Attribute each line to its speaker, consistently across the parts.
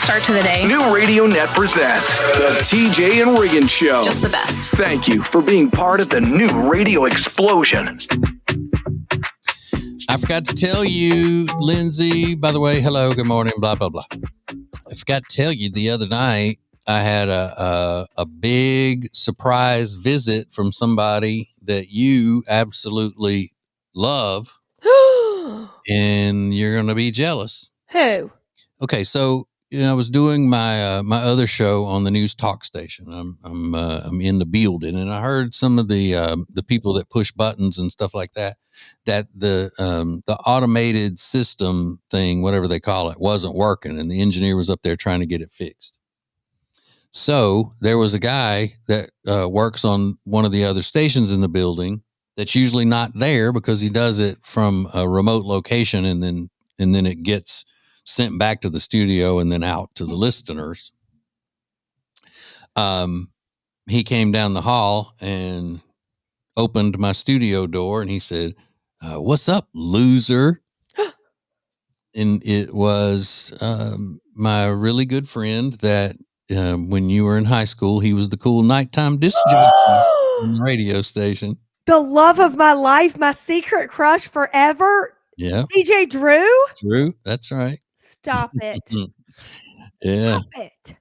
Speaker 1: start to the day.
Speaker 2: New Radio Net presents the TJ and Riggins Show.
Speaker 1: Just the best.
Speaker 2: Thank you for being part of the new radio explosion.
Speaker 3: I forgot to tell you, Lindsay, by the way, hello, good morning, blah, blah, blah. I forgot to tell you the other night, I had a big surprise visit from somebody that you absolutely love, and you're going to be jealous.
Speaker 4: Who?
Speaker 3: Okay, so I was doing my my other show on the news talk station. I'm in the building, and I heard some of the people that push buttons and stuff like that the automated system thing, whatever they call it, wasn't working, and the engineer was up there trying to get it fixed. So there was a guy that works on one of the other stations in the building that's usually not there because he does it from a remote location, and then it gets sent back to the studio and then out to the listeners. He came down the hall and opened my studio door, and he said, "What's up, loser?" And it was my really good friend that when you were in high school, he was the cool nighttime disc jockey on the radio station.
Speaker 4: The love of my life, my secret crush forever.
Speaker 3: Yeah.
Speaker 4: TJ Drew?
Speaker 3: Drew, that's right.
Speaker 4: Stop it.
Speaker 3: Yeah.
Speaker 4: Stop it.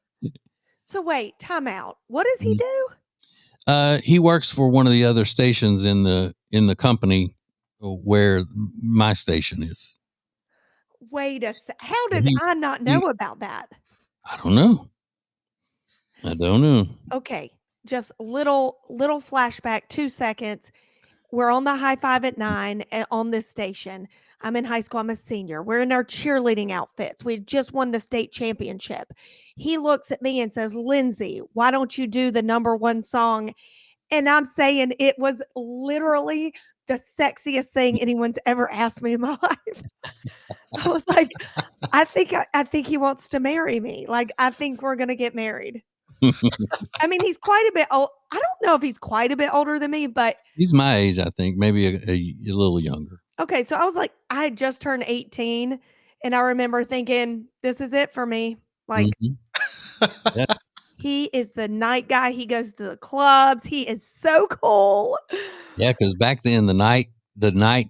Speaker 4: So wait, time out. What does he do?
Speaker 3: He works for one of the other stations in the company where my station is.
Speaker 4: Wait a sec. How did I not know about that?
Speaker 3: I don't know.
Speaker 4: Okay. Just little flashback, 2 seconds. We're on the high five at 9 on this station. I'm in high school. I'm a senior. We're in our cheerleading outfits. We just won the state championship. He looks at me and says, "Lindsay, why don't you do the number one song?" And I'm saying it was literally the sexiest thing anyone's ever asked me in my life. I was like, I think he wants to marry me. Like, I think we're going to get married. I mean, he's quite a bit old. I don't know if he's quite a bit older than me, but
Speaker 3: he's my age, I think, maybe a little younger.
Speaker 4: Okay, so I was like, I had just turned 18, and I remember thinking, this is it for me. Like,
Speaker 3: Yeah.
Speaker 4: He is the night guy. He goes to the clubs. He is so cool.
Speaker 3: Yeah, because back then the night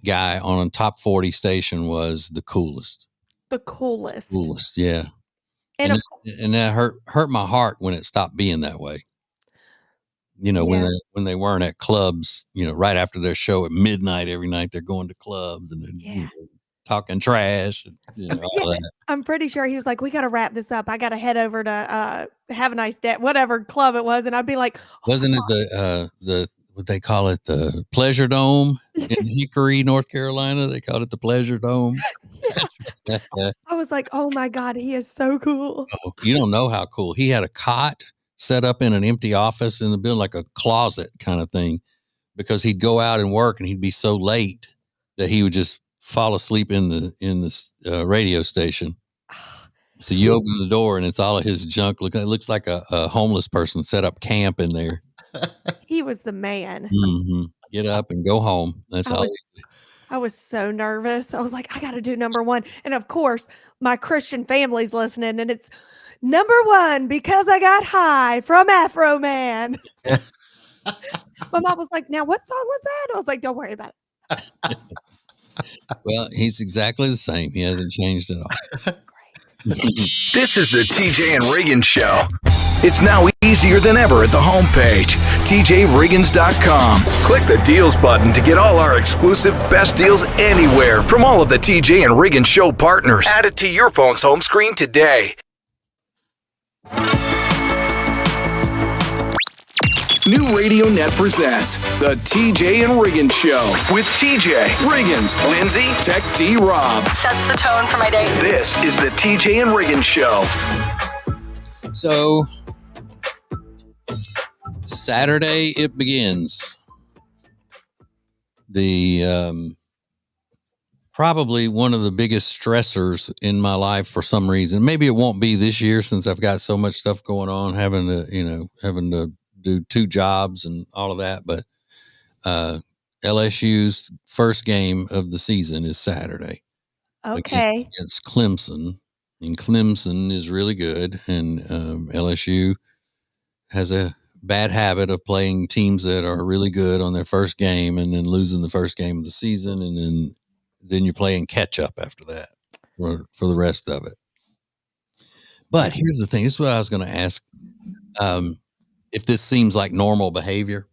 Speaker 3: guy on a top 40 station was the coolest.
Speaker 4: The coolest.
Speaker 3: Yeah. And that hurt my heart when it stopped being that way. When they weren't at clubs, right after their show at midnight every night, they're going to clubs and they're talking trash. And, all that.
Speaker 4: I'm pretty sure he was like, "We got to wrap this up. I got to head over to have a nice day," whatever club it was. And I'd be like,
Speaker 3: wasn't it the what they call it, the Pleasure Dome in Hickory, North Carolina? They called it the Pleasure Dome.
Speaker 4: Yeah. I was like, "Oh my God, he is so cool."
Speaker 3: Oh, you don't know how cool. He had a cot set up in an empty office in the building, like a closet kind of thing, because he'd go out and work and he'd be so late that he would just fall asleep in the radio station. So you open the door and it's all of his junk. It looks like a homeless person set up camp in there.
Speaker 4: He was the man.
Speaker 3: Mm-hmm. Get up and go home. That's all.
Speaker 4: I was so nervous. I was like, I got to do number one. And of course, my Christian family's listening, and it's number one because I got high from Afro Man. My mom was like, "Now, what song was that?" I was like, "Don't worry about it."
Speaker 3: Well, he's exactly the same. He hasn't changed at all.
Speaker 4: That's great.
Speaker 2: This is the TJ and Riggins Show. It's now easier than ever at the homepage, tjriggins.com. Click the deals button to get all our exclusive best deals anywhere from all of the TJ and Riggins Show partners. Add it to your phone's home screen today. New Radio Net presents the TJ and Riggins Show with TJ, Riggins, Lindsay, Tech D Rob.
Speaker 1: Sets the tone for my day.
Speaker 2: This is the TJ and Riggins Show.
Speaker 3: So, Saturday it begins. The probably one of the biggest stressors in my life for some reason. Maybe it won't be this year since I've got so much stuff going on, having to do 2 jobs and all of that. But LSU's first game of the season is Saturday.
Speaker 4: Okay.
Speaker 3: Against Clemson. And Clemson is really good, and LSU has a bad habit of playing teams that are really good on their first game and then losing the first game of the season, and then you're playing catch up after that for the rest of it. But here's the thing: this is what I was going to ask. If this seems like normal behavior,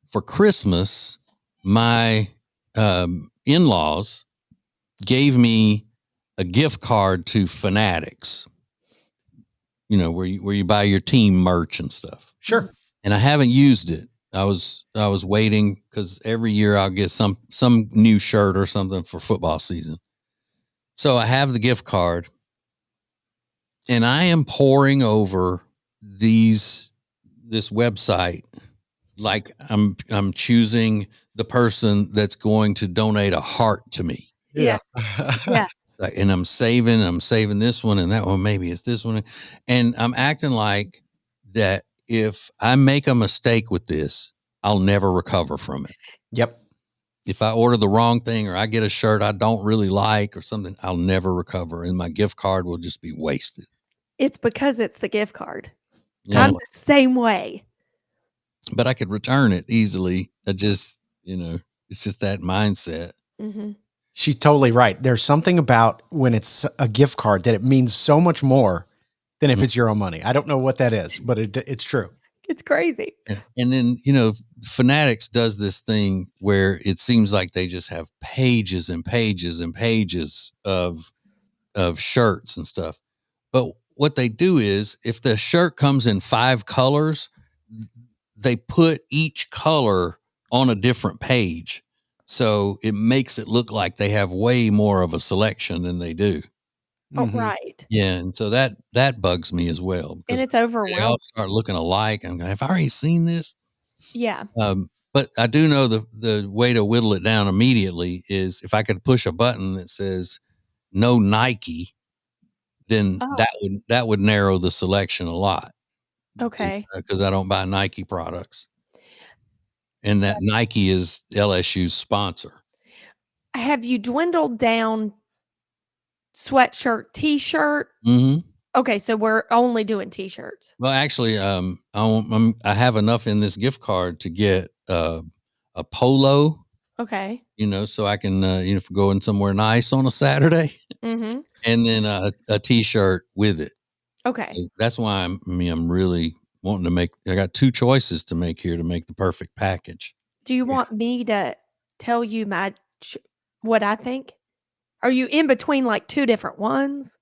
Speaker 3: for Christmas, my in-laws gave me a gift card to Fanatics. You know, where you buy your team merch and stuff.
Speaker 1: Sure.
Speaker 3: And I haven't used it. I was waiting because every year I'll get some new shirt or something for football season. So I have the gift card, and I am poring over this website like I'm choosing the person that's going to donate a heart to me.
Speaker 4: Yeah. Yeah.
Speaker 3: And I'm saving this one and that one. Maybe it's this one. And I'm acting like that if I make a mistake with this, I'll never recover from it.
Speaker 1: Yep.
Speaker 3: If I order the wrong thing or I get a shirt I don't really like or something, I'll never recover. And my gift card will just be wasted.
Speaker 4: It's because it's the gift card.
Speaker 3: Yeah.
Speaker 4: I'm the same way.
Speaker 3: But I could return it easily. I just, it's just that mindset.
Speaker 4: Mm-hmm.
Speaker 1: She's totally right. There's something about when it's a gift card that it means so much more than if it's your own money. I don't know what that is, but it's true.
Speaker 4: It's crazy.
Speaker 3: Yeah. And then, Fanatics does this thing where it seems like they just have pages and pages and pages of shirts and stuff. But what they do is if the shirt comes in 5 colors, they put each color on a different page. So it makes it look like they have way more of a selection than they do.
Speaker 4: Oh, right.
Speaker 3: Yeah. And so that bugs me as well.
Speaker 4: And it's
Speaker 3: They all
Speaker 4: overwhelming.
Speaker 3: start looking alike. I'm going, have I already seen this?
Speaker 4: Yeah.
Speaker 3: But I do know the way to whittle it down immediately is if I could push a button that says no Nike, then that would narrow the selection a lot.
Speaker 4: Okay.
Speaker 3: Because I don't buy Nike products. And that Nike is LSU's sponsor.
Speaker 4: Have you dwindled down sweatshirt, t-shirt?
Speaker 3: Mm-hmm.
Speaker 4: Okay, so we're only doing t-shirts.
Speaker 3: Well, actually, I have enough in this gift card to get a polo.
Speaker 4: Okay.
Speaker 3: So I can go in somewhere nice on a Saturday,
Speaker 4: Mm-hmm.
Speaker 3: and then a t-shirt with it.
Speaker 4: Okay.
Speaker 3: So that's why I'm really wanting to make. I got 2 choices to make here to make the perfect package.
Speaker 4: Do you want me to tell you what I think? Are you in between like 2 different ones?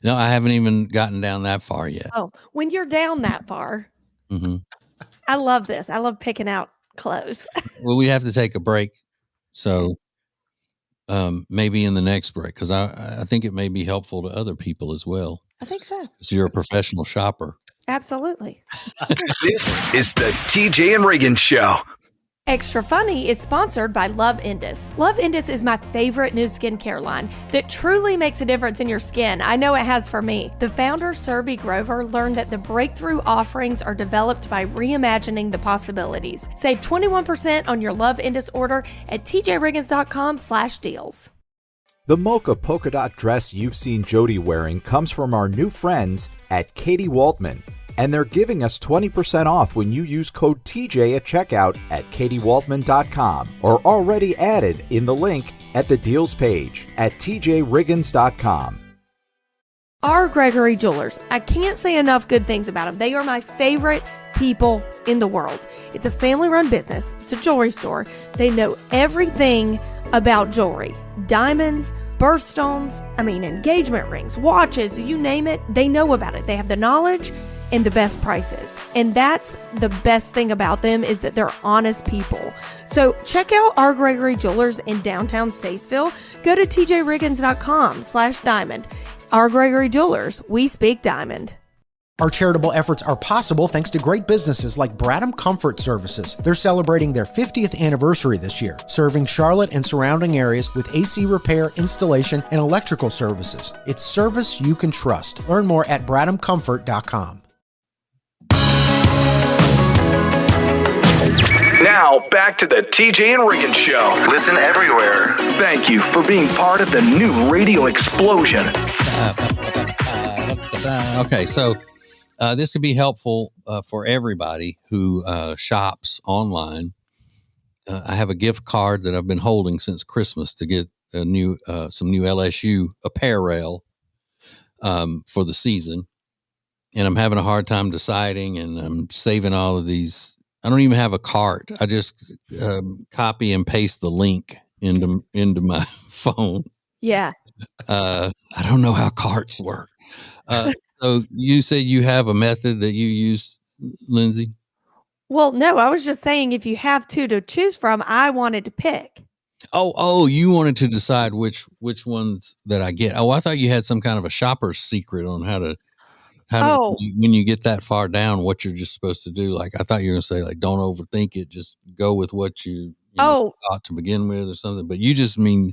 Speaker 3: No, I haven't even gotten down that far yet.
Speaker 4: Oh, when you're down that far, I love this. I love picking out clothes.
Speaker 3: Well, we have to take a break, so maybe in the next break, because I think it may be helpful to other people as well.
Speaker 4: I think so.
Speaker 3: So you're a professional shopper.
Speaker 4: Absolutely.
Speaker 2: This is the TJ and Riggins Show.
Speaker 4: Extra Funny is sponsored by Love Indus. Love Indus is my favorite new skincare line that truly makes a difference in your skin. I know it has for me. The founder, Surby Grover, learned that the breakthrough offerings are developed by reimagining the possibilities. Save 21% on your Love Indus order at tjriggins.com/deals.
Speaker 5: The mocha polka dot dress you've seen Jody wearing comes from our new friends at Katie Waltman. And they're giving us 20% off when you use code TJ at checkout at katiewaltman.com or already added in the link at the deals page at tjriggins.com.
Speaker 4: R. Gregory Jewelers. I can't say enough good things about them. They are my favorite people in the world. It's a family-run business. It's a jewelry store. They know everything about jewelry. Diamonds, birthstones, engagement rings, watches, you name it. They know about it. They have the knowledge and the best prices. And that's the best thing about them is that they're honest people. So check out R. Gregory Jewelers in downtown Statesville. Go to tjriggins.com/diamond. R. Gregory Jewelers, we speak diamond.
Speaker 1: Our charitable efforts are possible thanks to great businesses like Bradham Comfort Services. They're celebrating their 50th anniversary this year, serving Charlotte and surrounding areas with AC repair, installation, and electrical services. It's service you can trust. Learn more at bradhamcomfort.com.
Speaker 2: Now, back to the TJ and Riggins Show.
Speaker 6: Listen everywhere.
Speaker 2: Thank you for being part of the new radio explosion.
Speaker 3: Okay, so this could be helpful for everybody who shops online. I have a gift card that I've been holding since Christmas to get some new LSU apparel for the season, and I'm having a hard time deciding. And I'm saving all of these. I don't even have a cart. I just copy and paste the link into my phone.
Speaker 4: Yeah.
Speaker 3: I don't know how carts work. So you said you have a method that you use, Lindsay?
Speaker 4: Well, no, I was just saying if you have two to choose from, I wanted to pick.
Speaker 3: Oh, you wanted to decide which ones that I get. Oh, I thought you had some kind of a shopper's secret on how to
Speaker 4: Oh.
Speaker 3: when you get that far down, what you're just supposed to do. Like, I thought you were going to say, like, don't overthink it. Just go with what you thought to begin with or something. But you just mean,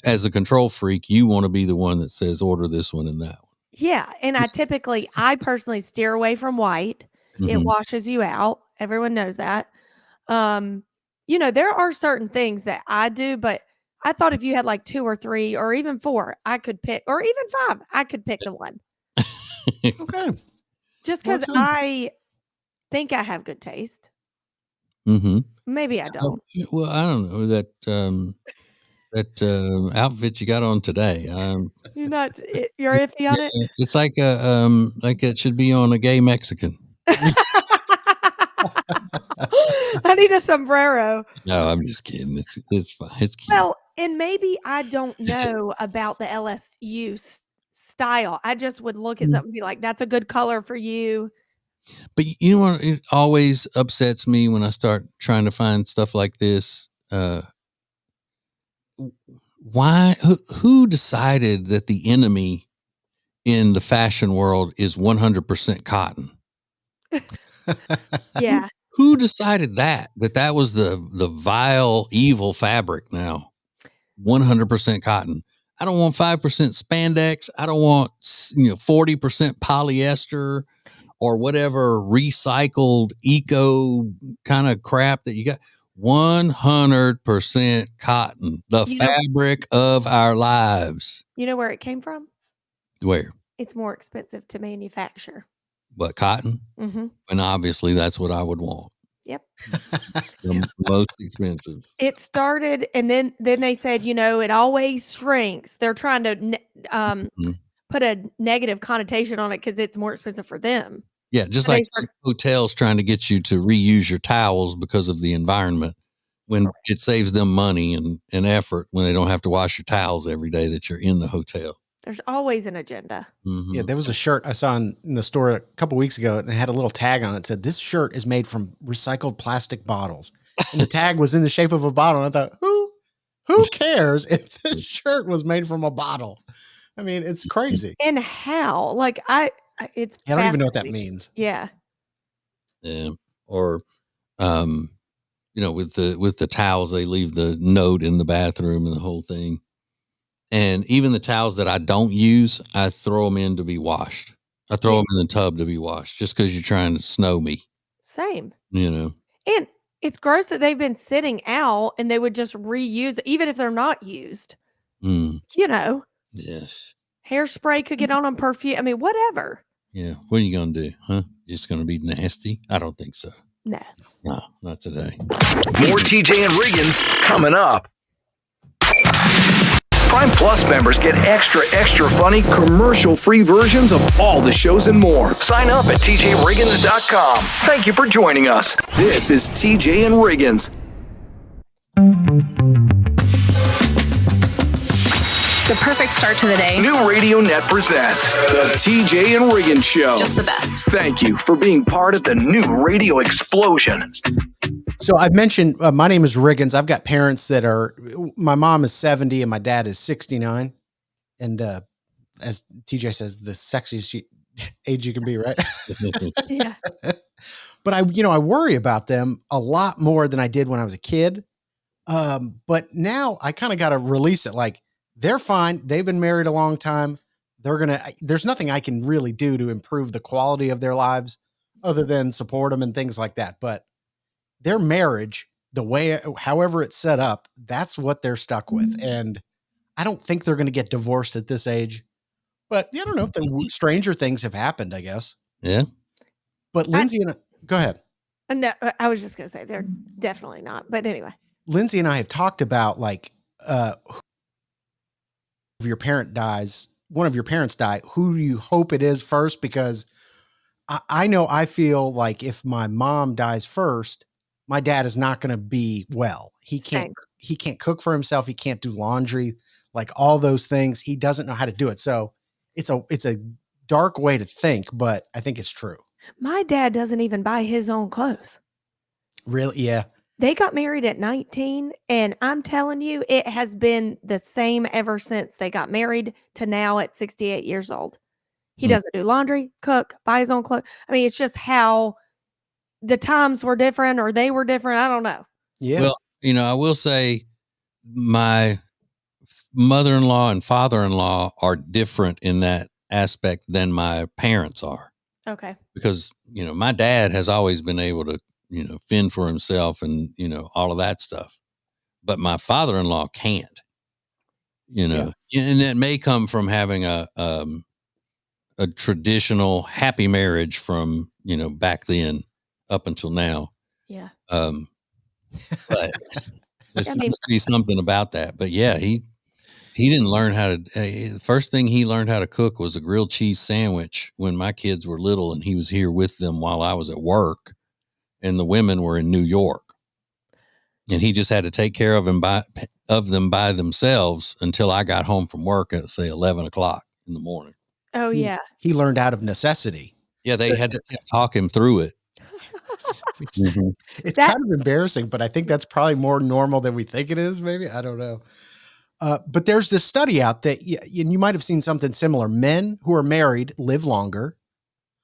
Speaker 3: as a control freak, you want to be the one that says, order this one and that one.
Speaker 4: Yeah. And I personally steer away from white. It
Speaker 3: Mhm.
Speaker 4: washes you out. Everyone knows that. There are certain things that I do, but I thought if you had like 2 or 3 or even 4, I could pick, or even 5, I could pick the one.
Speaker 1: Okay.
Speaker 4: Just
Speaker 1: Well,
Speaker 4: because
Speaker 1: that's good.
Speaker 4: I think I have good taste.
Speaker 3: Mm-hmm.
Speaker 4: Maybe I don't.
Speaker 3: Well, I don't know that outfit you got on today.
Speaker 4: You're iffy on it?
Speaker 3: It's like like it should be on a gay Mexican.
Speaker 4: I need a sombrero.
Speaker 3: No, I'm just kidding. It's fine. It's cute.
Speaker 4: Well, and maybe I don't know about the LSU style. I just would look at something and be like, that's a good color for you.
Speaker 3: But you know what? It always upsets me when I start trying to find stuff like this. Why? Who decided that the enemy in the fashion world is 100% cotton?
Speaker 4: Yeah.
Speaker 3: Who decided that was the vile, evil fabric now? 100% cotton. I don't want 5% spandex. I don't want 40% polyester or whatever recycled eco kind of crap that you got. 100% cotton, the fabric of our lives.
Speaker 4: You know where it came from?
Speaker 3: Where?
Speaker 4: It's more expensive to manufacture.
Speaker 3: What, cotton?
Speaker 4: Mm-hmm.
Speaker 3: And obviously that's what I would want.
Speaker 4: Yep.
Speaker 3: The most expensive.
Speaker 4: It started, and then they said, it always shrinks. They're trying to put a negative connotation on it because it's more expensive for them.
Speaker 3: Yeah, just like hotels trying to get you to reuse your towels because of the environment, when it saves them money and effort when they don't have to wash your towels every day that you're in the hotel.
Speaker 4: There's always an agenda.
Speaker 3: Mm-hmm.
Speaker 1: Yeah, there was a shirt I saw in the store a couple weeks ago, and it had a little tag on it that said, "This shirt is made from recycled plastic bottles." And the tag was in the shape of a bottle. And I thought, who cares if this shirt was made from a bottle? I mean, it's crazy.
Speaker 4: And how? Like it's.
Speaker 1: I don't even know what that means.
Speaker 4: Yeah.
Speaker 3: Yeah. Or, with the towels, they leave the note in the bathroom and the whole thing. And even the towels that I don't use, I throw them in to be washed. I throw them in the tub to be washed just because you're trying to snow me.
Speaker 4: Same.
Speaker 3: And
Speaker 4: it's gross that they've been sitting out and they would just reuse it, even if they're not used.
Speaker 3: Yes.
Speaker 4: Hairspray could get on perfume. I mean, whatever.
Speaker 3: Yeah. What are you going to do? Huh? Just going to be nasty? I don't think so.
Speaker 4: No,
Speaker 3: not today.
Speaker 2: More TJ and Riggins coming up. Prime Plus members get extra funny, commercial-free versions of all the shows and more. Sign up at TJRiggins.com. Thank you for joining us. This is TJ and Riggins.
Speaker 6: The perfect start to the day.
Speaker 2: New Radio Net presents the TJ and Riggins Show.
Speaker 6: Just the best.
Speaker 2: Thank you for being part of the new radio explosion.
Speaker 1: So I've mentioned my name is Riggins. I've got parents that my mom is 70 and my dad is 69. And as TJ says, the sexiest age you can be, right?
Speaker 4: Yeah.
Speaker 1: But I worry about them a lot more than I did when I was a kid. But now I kind of got to release it. Like, they're fine. They've been married a long time. There's nothing I can really do to improve the quality of their lives other than support them and things like that. But their marriage, however it's set up, that's what they're stuck with. And I don't think they're going to get divorced at this age, But I don't know. Stranger things have happened, I guess.
Speaker 3: Yeah.
Speaker 1: But Lindsay go ahead.
Speaker 4: No, I was just going to say they're definitely not. But anyway.
Speaker 1: Lindsay and I have talked about like, if your parent dies, one of your parents die, who do you hope it is first? Because I know I feel like if my mom dies first, my dad is not going to be well. He can't cook for himself. He can't do laundry, like all those things. He doesn't know how to do it. So it's a dark way to think, but I think it's true.
Speaker 4: My dad doesn't even buy his own clothes.
Speaker 1: Really? Yeah.
Speaker 4: They got married at 19, and I'm telling you, it has been the same ever since they got married to now at 68 years old. He doesn't do laundry, cook, buy his own clothes. I mean, it's just how the times were different or they were different. I don't know.
Speaker 1: Yeah.
Speaker 3: Well, I will say my mother-in-law and father-in-law are different in that aspect than my parents are.
Speaker 4: Okay.
Speaker 3: Because, my dad has always been able to, fend for himself and, all of that stuff. But my father-in-law can't, and that may come from having a traditional happy marriage from, back then up until now.
Speaker 4: Yeah.
Speaker 3: But there must be something about that. But yeah, he didn't learn how to, the first thing he learned how to cook was a grilled cheese sandwich when my kids were little and he was here with them while I was at work and the women were in New York. And he just had to take care of them by themselves until I got home from work at, say, 11 o'clock in the morning.
Speaker 4: Oh, yeah.
Speaker 1: He learned out of necessity.
Speaker 3: Yeah, they had to talk him through it.
Speaker 1: It's kind of embarrassing, but I think that's probably more normal than we think it is, maybe. I don't know. But there's this study out that, and you might have seen something similar. Men who are married live longer,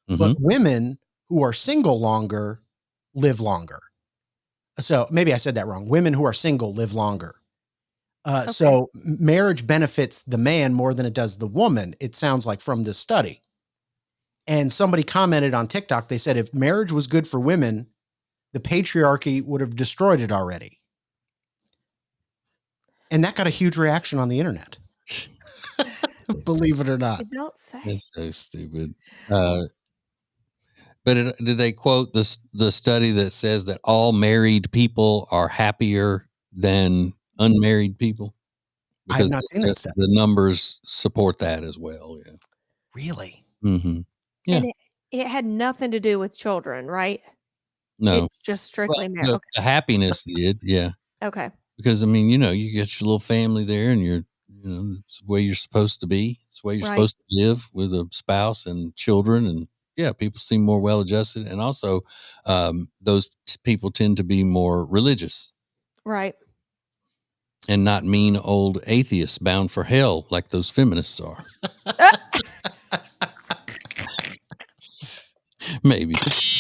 Speaker 1: but women who are single longer live longer. So maybe I said that wrong. Women who are single live longer. So marriage benefits the man more than it does the woman, it sounds like, from this study. And somebody commented on TikTok, they said if marriage was good for women, the patriarchy would have destroyed it already. And that got a huge reaction on the internet. Believe it or not.
Speaker 4: Don't say.
Speaker 3: It's so stupid. But did they quote the study that says that all married people are happier than unmarried people? Because
Speaker 1: I've not seen that study.
Speaker 3: The numbers support that as well. Yeah.
Speaker 1: Really?
Speaker 3: Mm-hmm. Yeah.
Speaker 4: And it had nothing to do with children, right?
Speaker 3: No.
Speaker 4: It's just strictly marriage.
Speaker 3: The happiness did. Yeah.
Speaker 4: Okay.
Speaker 3: Because, you get your little family there and it's the way you're supposed to be. It's the way you're supposed to live with a spouse and children. And yeah, people seem more well-adjusted. And also those people tend to be more religious.
Speaker 4: Right.
Speaker 3: And not mean old atheists bound for hell like those feminists are. Maybe.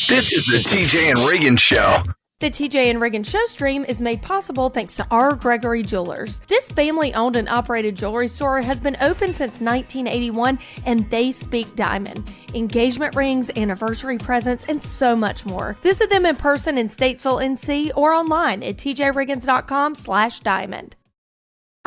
Speaker 2: This is the TJ and Riggins Show.
Speaker 4: The TJ and Riggins Show stream is made possible thanks to R. Gregory Jewelers. This family-owned and operated jewelry store has been open since 1981, and they speak diamond. Engagement rings, anniversary presents, and so much more. Visit them in person in Statesville, NC, or online at tjriggins.com/diamond.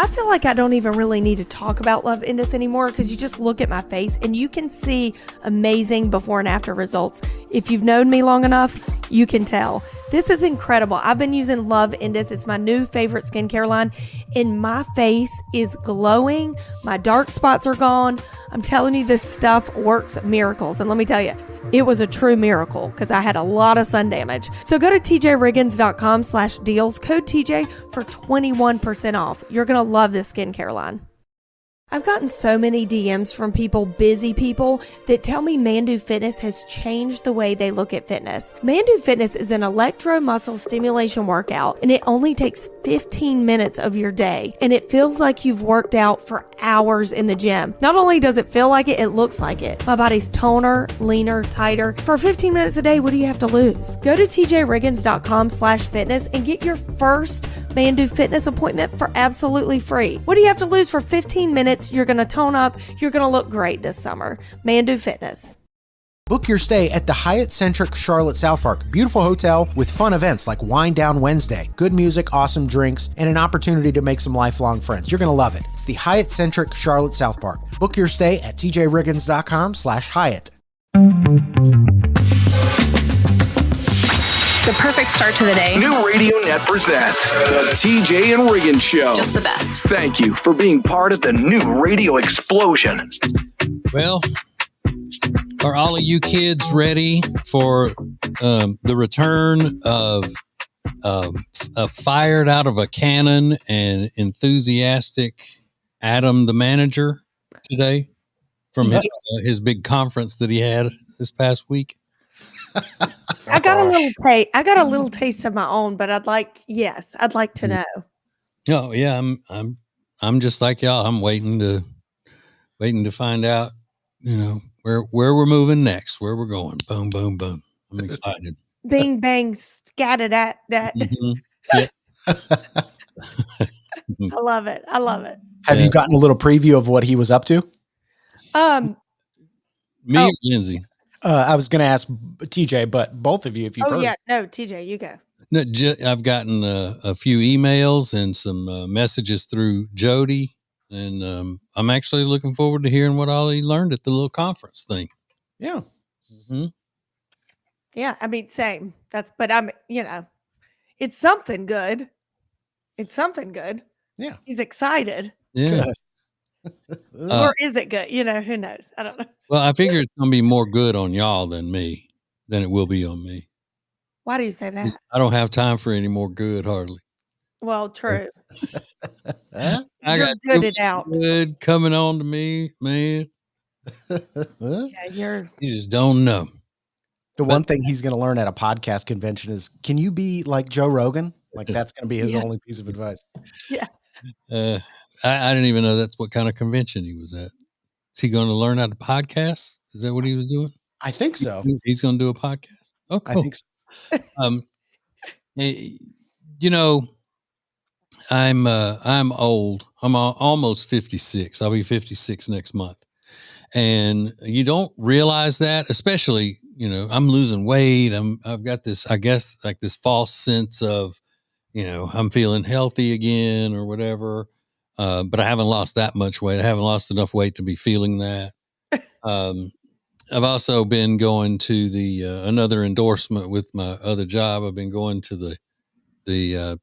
Speaker 4: I feel like I don't even really need to talk about Love Indus anymore because you just look at my face and you can see amazing before and after results. If you've known me long enough, you can tell. This is incredible. I've been using Love Indus. It's my new favorite skincare line, and my face is glowing. My dark spots are gone. I'm telling you, this stuff works miracles. And let me tell you, it was a true miracle because I had a lot of sun damage. So go to tjriggins.com/deals, code TJ for 21% off. You're going to love this skincare line. I've gotten so many DMs from busy people, that tell me Mandu Fitness has changed the way they look at fitness. Mandu Fitness is an electro-muscle stimulation workout, and it only takes 15 minutes of your day, and it feels like you've worked out for hours in the gym. Not only does it feel like it, it looks like it. My body's toner, leaner, tighter. For 15 minutes a day, what do you have to lose? Go to tjriggins.com/fitness and get your first Mandu Fitness appointment for absolutely free. What do you have to lose for 15 minutes? You're going to tone up. You're going to look great this summer. Mandu Fitness.
Speaker 1: Book your stay at the Hyatt-centric Charlotte South Park. Beautiful hotel with fun events like Wine Down Wednesday, good music, awesome drinks, and an opportunity to make some lifelong friends. You're going to love it. It's the Hyatt-centric Charlotte South Park. Book your stay at tjriggins.com/Hyatt.
Speaker 6: The perfect start to the day.
Speaker 2: New Radio Net presents the TJ and Riggins Show.
Speaker 6: Just the best.
Speaker 2: Thank you for being part of the new radio explosion.
Speaker 3: Well, are all of you kids ready for the return of fired out of a cannon and enthusiastic Adam the manager today from his big conference that he had this past week?
Speaker 4: I got a little taste of my own, but I'd like to know.
Speaker 3: Oh yeah, I'm just like y'all. I'm waiting to find out, where we're moving next, where we're going. Boom, boom, boom. I'm excited.
Speaker 4: Bing bang scattered at that.
Speaker 3: Mm-hmm. Yeah.
Speaker 4: I love it.
Speaker 1: Have you gotten a little preview of what he was up to?
Speaker 3: Me or Lindsay?
Speaker 1: I was going to ask TJ, but both of you, if you've heard.
Speaker 4: Yeah, no, TJ, you go.
Speaker 3: No, I've gotten a few emails and some messages through Jody, and I'm actually looking forward to hearing what all he learned at the little conference thing.
Speaker 1: Yeah.
Speaker 3: Mm-hmm.
Speaker 4: Yeah, I mean, same. But I'm, it's something good.
Speaker 1: Yeah.
Speaker 4: He's excited.
Speaker 3: Yeah.
Speaker 4: Or is it good? Who knows? I don't know.
Speaker 3: Well, I figure it's going to be more good on y'all than it will be on me.
Speaker 4: Why do you say that?
Speaker 3: I don't have time for any more good, hardly.
Speaker 4: Well, true.
Speaker 3: I
Speaker 4: You're
Speaker 3: got
Speaker 4: good it out.
Speaker 3: good coming on to me, man.
Speaker 4: Yeah,
Speaker 3: You just don't know.
Speaker 1: One thing he's going to learn at a podcast convention is, can you be like Joe Rogan? Like that's going to be his only piece of advice.
Speaker 4: Yeah.
Speaker 3: I didn't even know that's what kind of convention he was at. Is he going to learn how to podcast? Is that what he was doing?
Speaker 1: I think so.
Speaker 3: He's going to do a podcast. Oh, cool.
Speaker 1: I think so.
Speaker 3: I'm old. I'm almost 56. I'll be 56 next month. And you don't realize that, especially, I'm losing weight. I've got this, I guess, like this false sense of, I'm feeling healthy again or whatever. But I haven't lost that much weight. I haven't lost enough weight to be feeling that. I've also been going to the another endorsement with my other job. I've been going to the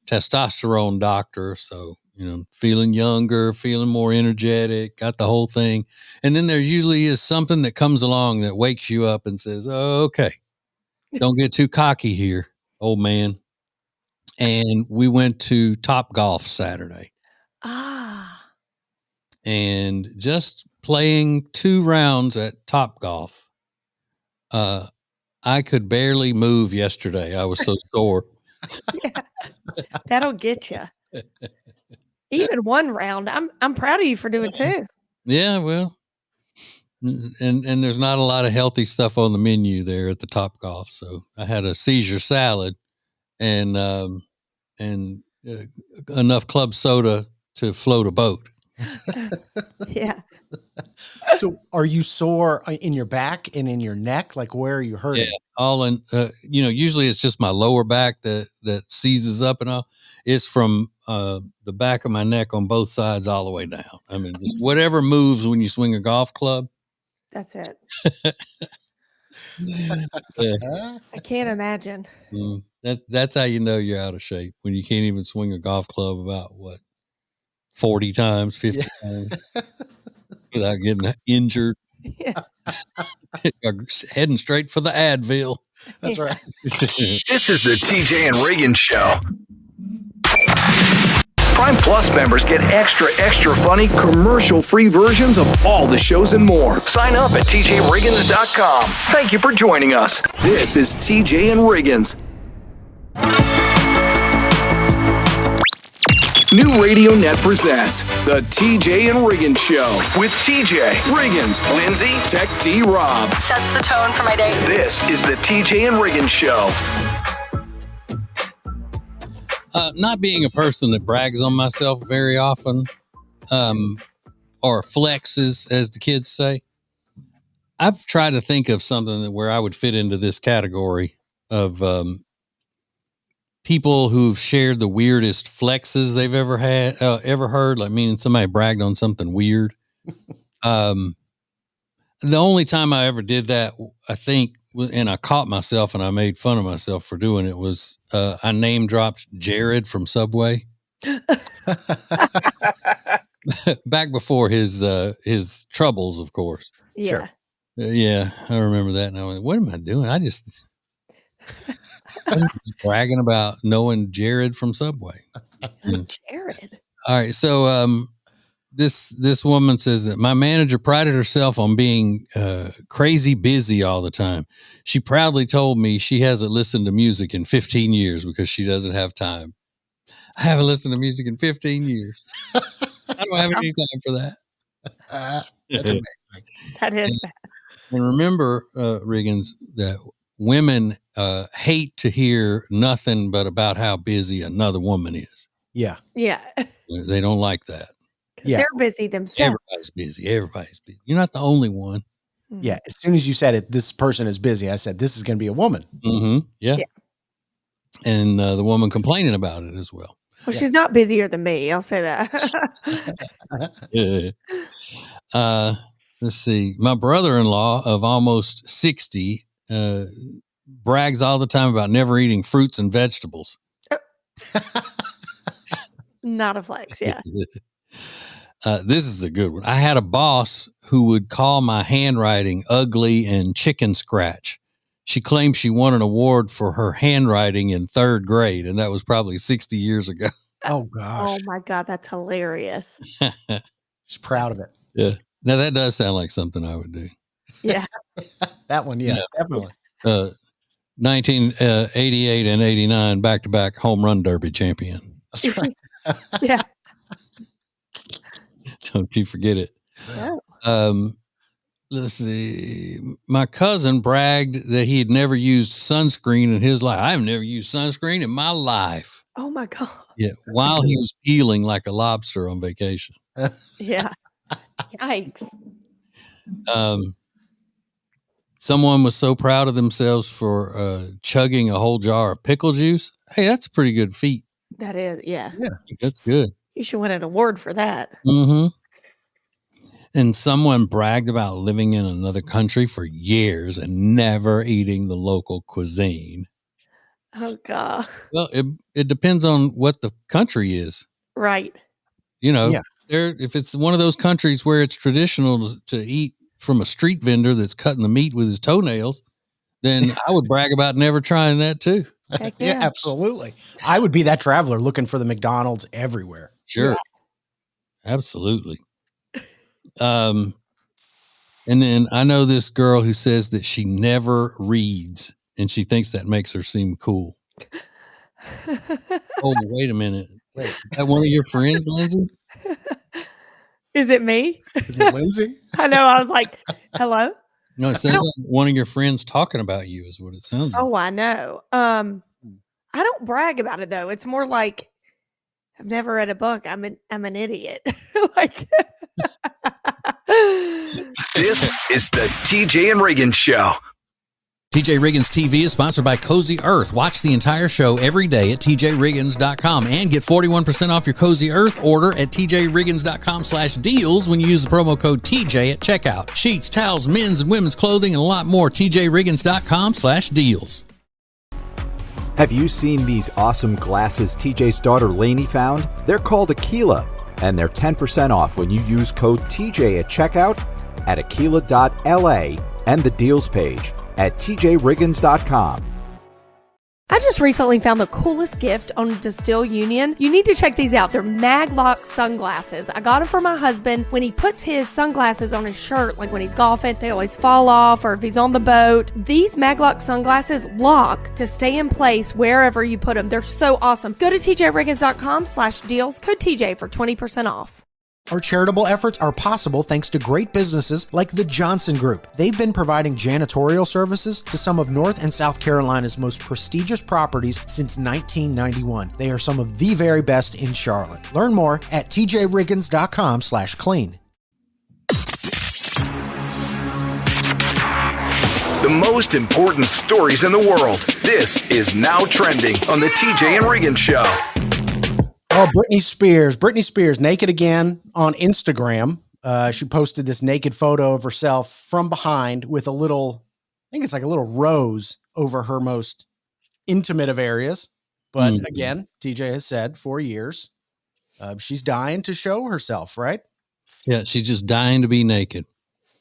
Speaker 3: testosterone doctor. So, feeling younger, feeling more energetic, got the whole thing. And then there usually is something that comes along that wakes you up and says, oh, okay, don't get too cocky here, old man. And we went to Top Golf Saturday. And just playing 2 rounds at Top Golf, I could barely move yesterday. I was so sore.
Speaker 4: Yeah, that'll get you. Even 1 round. I'm proud of you for doing 2.
Speaker 3: Yeah, well, and there's not a lot of healthy stuff on the menu there at the Top Golf. So I had a Caesar salad and enough club soda to float a boat.
Speaker 4: Yeah.
Speaker 1: So are you sore in your back and in your neck? Like where are you hurting?
Speaker 3: Yeah, all in, usually it's just my lower back that seizes up and all. It's from the back of my neck on both sides all the way down. I mean, just whatever moves when you swing a golf club.
Speaker 4: That's it.
Speaker 3: Yeah.
Speaker 4: I can't imagine.
Speaker 3: That's how you know you're out of shape, when you can't even swing a golf club about 40 times, 50 times without getting injured.
Speaker 4: Yeah.
Speaker 3: Heading straight for the Advil.
Speaker 1: That's right.
Speaker 2: This is the TJ and Riggins Show. Prime Plus members get extra funny, commercial-free versions of all the shows and more. Sign up at tjriggins.com. Thank you for joining us. This is TJ and Riggins. New Radio Net presents the TJ and Riggins Show with TJ, Riggins, Lindsay, Tech D, Rob.
Speaker 6: Sets the tone for my day.
Speaker 2: This is the TJ and Riggins Show.
Speaker 3: Not being a person that brags on myself very often, or flexes, as the kids say, I've tried to think of something where I would fit into this category of people who've shared the weirdest flexes they've ever heard. Like meaning somebody bragged on something weird. The only time I ever did that, I think, and I caught myself and I made fun of myself for doing it, was I name dropped Jared from Subway. Back before his troubles, of course.
Speaker 4: Yeah.
Speaker 1: Sure.
Speaker 3: Yeah, I remember that. And I went, what am I doing? I'm just bragging about knowing Jared from Subway.
Speaker 4: Jared.
Speaker 3: All right. So this woman says that my manager prided herself on being crazy busy all the time. She proudly told me she hasn't listened to music in 15 years because she doesn't have time. I haven't listened to music in 15 years. I don't have any time for that.
Speaker 1: That's amazing.
Speaker 4: That is bad.
Speaker 3: And remember, Riggins, that women hate to hear nothing but about how busy another woman is.
Speaker 1: Yeah.
Speaker 4: Yeah.
Speaker 3: They don't like that.
Speaker 4: Because they're busy themselves.
Speaker 3: Everybody's busy. Everybody's busy. You're not the only one.
Speaker 1: Yeah. As soon as you said it, this person is busy, I said, this is going to be a woman.
Speaker 3: Mm-hmm. Yeah. And the woman complaining about it as well.
Speaker 4: Well, she's not busier than me. I'll say that.
Speaker 3: Let's see. My brother-in-law of almost 60 brags all the time about never eating fruits and vegetables.
Speaker 4: Not a flex. Yeah.
Speaker 3: This is a good one. I had a boss who would call my handwriting ugly and chicken scratch. She claimed she won an award for her handwriting in 3rd grade, and that was probably 60 years ago.
Speaker 1: Oh, gosh.
Speaker 4: Oh, my God. That's hilarious.
Speaker 1: She's proud of it.
Speaker 3: Yeah. Now, that does sound like something I would do.
Speaker 4: Yeah.
Speaker 1: That one, yeah, definitely.
Speaker 3: 1988 and 89 back-to-back home run derby champion.
Speaker 1: That's right.
Speaker 4: Yeah.
Speaker 3: Don't you forget it.
Speaker 4: Oh.
Speaker 3: Let's see. My cousin bragged that he had never used sunscreen in his life. I've never used sunscreen in my life.
Speaker 4: Oh, my God.
Speaker 3: Yeah, while he was peeling like a lobster on vacation.
Speaker 4: Yeah. Yikes.
Speaker 3: Someone was so proud of themselves for chugging a whole jar of pickle juice. Hey, that's a pretty good feat.
Speaker 4: That is. Yeah.
Speaker 3: That's good.
Speaker 4: You should win an award for that.
Speaker 3: Mm-hmm. And someone bragged about living in another country for years and never eating the local cuisine.
Speaker 4: Oh, God.
Speaker 3: Well, it depends on what the country is.
Speaker 4: Right.
Speaker 3: You know, if it's one of those countries where it's traditional to eat from a street vendor that's cutting the meat with his toenails, then I would brag about never trying that too.
Speaker 4: Heck
Speaker 1: Yeah, absolutely. I would be that traveler looking for the McDonald's everywhere.
Speaker 3: Sure.
Speaker 4: Yeah.
Speaker 3: Absolutely. And then I know this girl who says that she never reads and she thinks that makes her seem cool. Oh, wait a minute. Wait, is that one of your friends, Lindsay?
Speaker 4: Is it me?
Speaker 1: Is it Lindsay?
Speaker 4: I know. I was like, hello?
Speaker 3: No, it sounds like one of your friends talking about you is what it sounds like.
Speaker 4: Oh, I know. I don't brag about it though. It's more like I've never read a book. I'm an idiot. Like
Speaker 2: This is the TJ and Riggins Show.
Speaker 3: TJ Riggins TV is sponsored by Cozy Earth. Watch the entire show every day at tjriggins.com and get 41% off your Cozy Earth order at tjriggins.com/deals when you use the promo code TJ at checkout. Sheets, towels, men's and women's clothing, and a lot more. tjriggins.com/deals.
Speaker 5: Have you seen these awesome glasses TJ's daughter Lainey found? They're called Aquila, and they're 10% off when you use code TJ at checkout at aquila.la and the deals page at tjriggins.com.
Speaker 4: I just recently found the coolest gift on Distill Union. You need to check these out. They're mag-lock sunglasses. I got them for my husband. When he puts his sunglasses on his shirt, like when he's golfing, they always fall off, or if he's on the boat. These mag-lock sunglasses lock to stay in place wherever you put them. They're so awesome. Go to tjriggins.com/deals, code TJ for 20% off.
Speaker 1: Our charitable efforts are possible thanks to great businesses like the Johnson Group. They've been providing janitorial services to some of North and South Carolina's most prestigious properties since 1991. They are some of the very best in Charlotte. Learn more at tjriggins.com/clean.
Speaker 2: The most important stories in the world. This is Now Trending on the TJ and Riggins Show.
Speaker 1: Oh, Britney Spears. Britney Spears naked again on Instagram. She posted this naked photo of herself from behind with a little, I think it's like a little rose over her most intimate of areas. But again, TJ has said for years, she's dying to show herself, right?
Speaker 3: Yeah, she's just dying to be naked.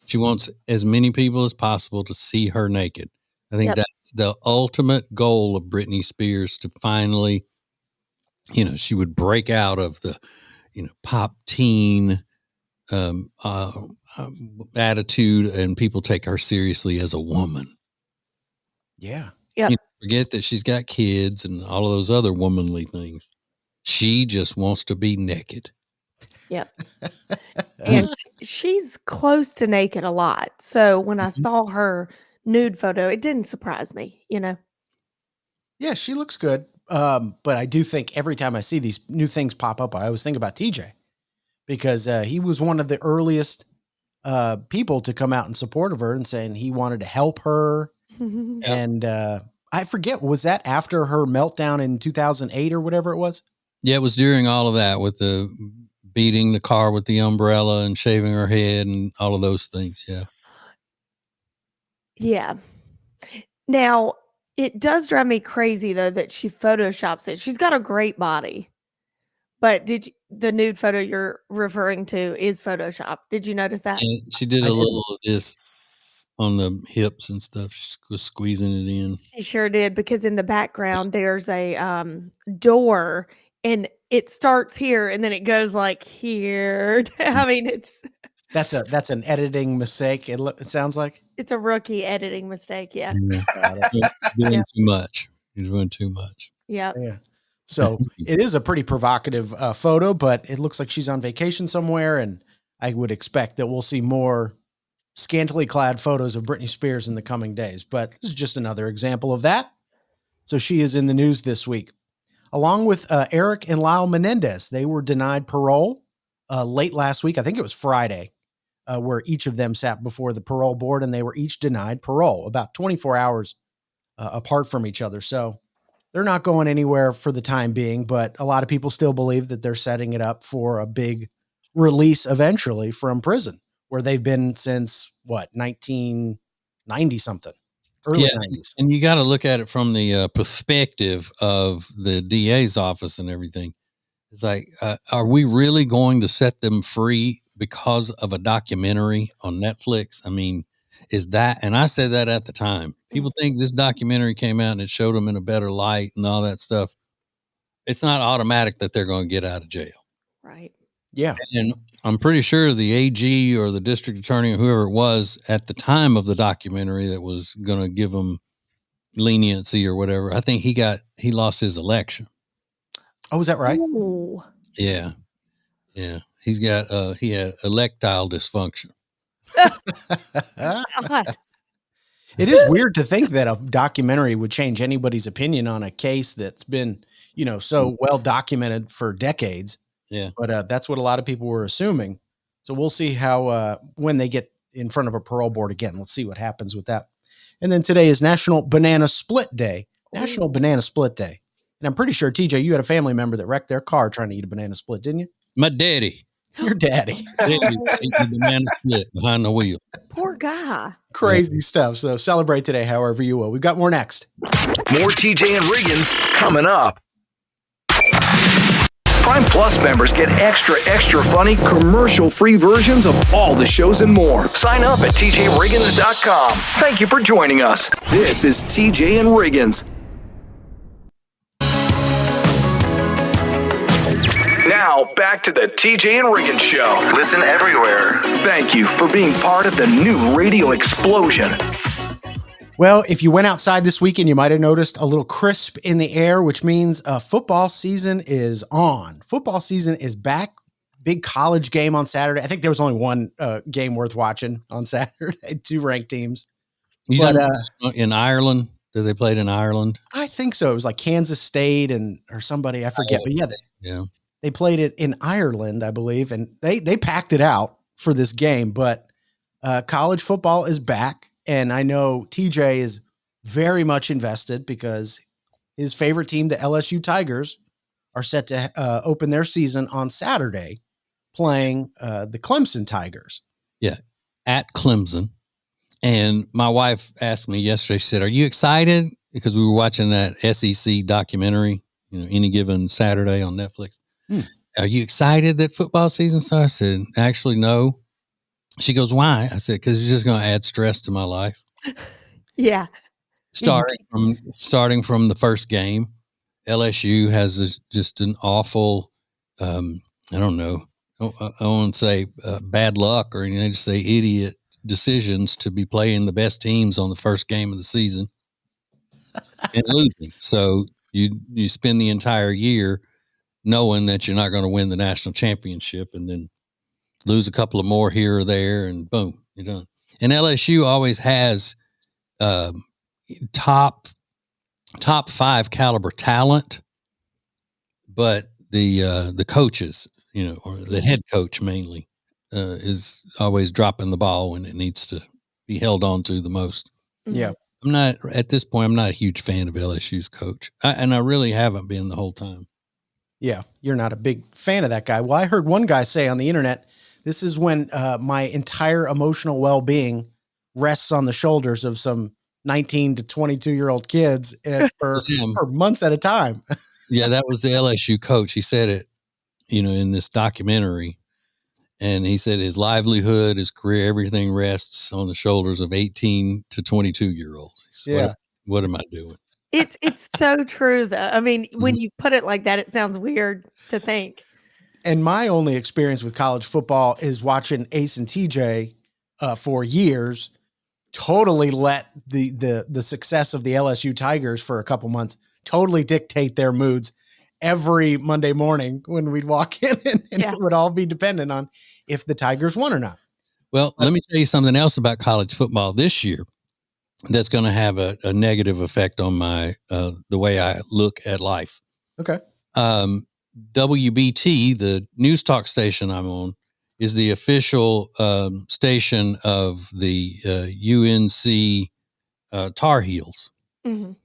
Speaker 3: She wants as many people as possible to see her naked. I think that's the ultimate goal of Britney Spears, to finally, she would break out of the, pop teen attitude, and people take her seriously as a woman.
Speaker 1: Yeah.
Speaker 4: Yep.
Speaker 3: Forget that she's got kids and all of those other womanly things. She just wants to be naked.
Speaker 4: Yep. And she's close to naked a lot. So when I saw her nude photo, it didn't surprise me,
Speaker 1: Yeah, she looks good. But I do think every time I see these new things pop up, I always think about TJ, because he was one of the earliest people to come out in support of her and saying he wanted to help her. And I forget, was that after her meltdown in 2008 or whatever it was?
Speaker 3: Yeah, it was during all of that, with the beating the car with the umbrella and shaving her head and all of those things. Yeah.
Speaker 4: Yeah. Now, it does drive me crazy, though, that she photoshops it. She's got a great body. But the nude photo you're referring to is Photoshop. Did you notice that?
Speaker 3: And she did a little of this on the hips and stuff. She was squeezing it in.
Speaker 4: She sure did, because in the background there's a door, and it starts here and then it goes like here. I mean,
Speaker 1: That's an editing mistake. It sounds like
Speaker 4: it's a rookie editing mistake. Yeah.
Speaker 3: Doing too much. He's doing too much.
Speaker 4: Yep.
Speaker 1: Yeah. So it is a pretty provocative photo, but it looks like she's on vacation somewhere, and I would expect that we'll see more scantily clad photos of Britney Spears in the coming days. But this is just another example of that. So she is in the news this week, along with Eric and Lyle Menendez. They were denied parole late last week. I think it was Friday, where each of them sat before the parole board, and they were each denied parole about 24 hours apart from each other. So they're not going anywhere for the time being, but a lot of people still believe that they're setting it up for a big release eventually from prison, where they've been since 1990 something, early 90s.
Speaker 3: And you got to look at it from the perspective of the DA's office and everything. It's like, are we really going to set them free because of a documentary on Netflix? I mean, is that, and I said that at the time, people think this documentary came out and it showed them in a better light and all that stuff. It's not automatic that they're going to get out of jail.
Speaker 4: Right.
Speaker 1: Yeah.
Speaker 3: And I'm pretty sure the AG or the district attorney or whoever it was at the time of the documentary that was going to give them leniency or whatever, I think he lost his election.
Speaker 1: Oh, is that right?
Speaker 4: Ooh.
Speaker 3: Yeah. Yeah. He had electile dysfunction.
Speaker 4: God.
Speaker 1: It is weird to think that a documentary would change anybody's opinion on a case that's been, so well documented for decades.
Speaker 3: Yeah.
Speaker 1: But that's what a lot of people were assuming. So we'll see how, when they get in front of a parole board again, let's see what happens with that. And then today is National Banana Split Day. National Banana Split Day. And I'm pretty sure, TJ, you had a family member that wrecked their car trying to eat a banana split, didn't you?
Speaker 3: My daddy.
Speaker 1: Your daddy.
Speaker 3: Ate the banana split behind the wheel.
Speaker 4: Poor guy.
Speaker 1: Crazy stuff. So celebrate today however you will. We've got more next.
Speaker 2: More TJ and Riggins coming up. Prime Plus members get extra funny, commercial-free versions of all the shows and more. Sign up at tjriggins.com. Thank you for joining us. This is TJ and Riggins. Now, back to the TJ and Riggins Show.
Speaker 7: Listen everywhere.
Speaker 2: Thank you for being part of the new radio explosion.
Speaker 1: Well, if you went outside this weekend, you might have noticed a little crisp in the air, which means football season is on. Football season is back. Big college game on Saturday. I think there was only one game worth watching on Saturday, 2 ranked teams.
Speaker 3: In Ireland? Did they play it in Ireland?
Speaker 1: I think so. It was like Kansas State or somebody, I forget. But they played it in Ireland, I believe, and they packed it out for this game. But college football is back. And I know TJ is very much invested because his favorite team, the LSU Tigers, are set to open their season on Saturday playing the Clemson Tigers.
Speaker 3: Yeah, at Clemson. And my wife asked me yesterday, she said, "Are you excited?" Because we were watching that SEC documentary, Any Given Saturday on Netflix. Are you excited that football season started? I said, actually, no. She goes, why? I said, because it's just going to add stress to my life.
Speaker 4: Yeah.
Speaker 3: Starting from the first game, LSU has just an awful, I don't know, I won't say bad luck or anything, just say idiot decisions to be playing the best teams on the first game of the season and losing. So you spend the entire year knowing that you're not going to win the national championship and then lose a couple of more here or there and boom, you're done. And LSU always has top 5 caliber talent, but the coaches, or the head coach mainly, is always dropping the ball when it needs to be held on to the most.
Speaker 1: Yeah.
Speaker 3: At this point, I'm not a huge fan of LSU's coach. And I really haven't been the whole time.
Speaker 1: Yeah. You're not a big fan of that guy. Well, I heard one guy say on the internet, this is when my entire emotional well-being rests on the shoulders of some 19 to 22-year-old kids for months at a time.
Speaker 3: Yeah, that was the LSU coach. He said it, in this documentary. And he said his livelihood, his career, everything rests on the shoulders of 18 to 22-year-olds.
Speaker 1: Yeah.
Speaker 3: What am I doing?
Speaker 4: It's so true, though. I mean, when you put it like that, it sounds weird to think.
Speaker 1: And my only experience with college football is watching Ace and TJ for years totally let the success of the LSU Tigers for a couple months totally dictate their moods every Monday morning when we'd walk in, and it would all be dependent on if the Tigers won or not.
Speaker 3: Well, let me tell you something else about college football this year that's going to have a negative effect on my the way I look at life.
Speaker 1: Okay.
Speaker 3: WBT, the news talk station I'm on, is the official station of the UNC Tar Heels in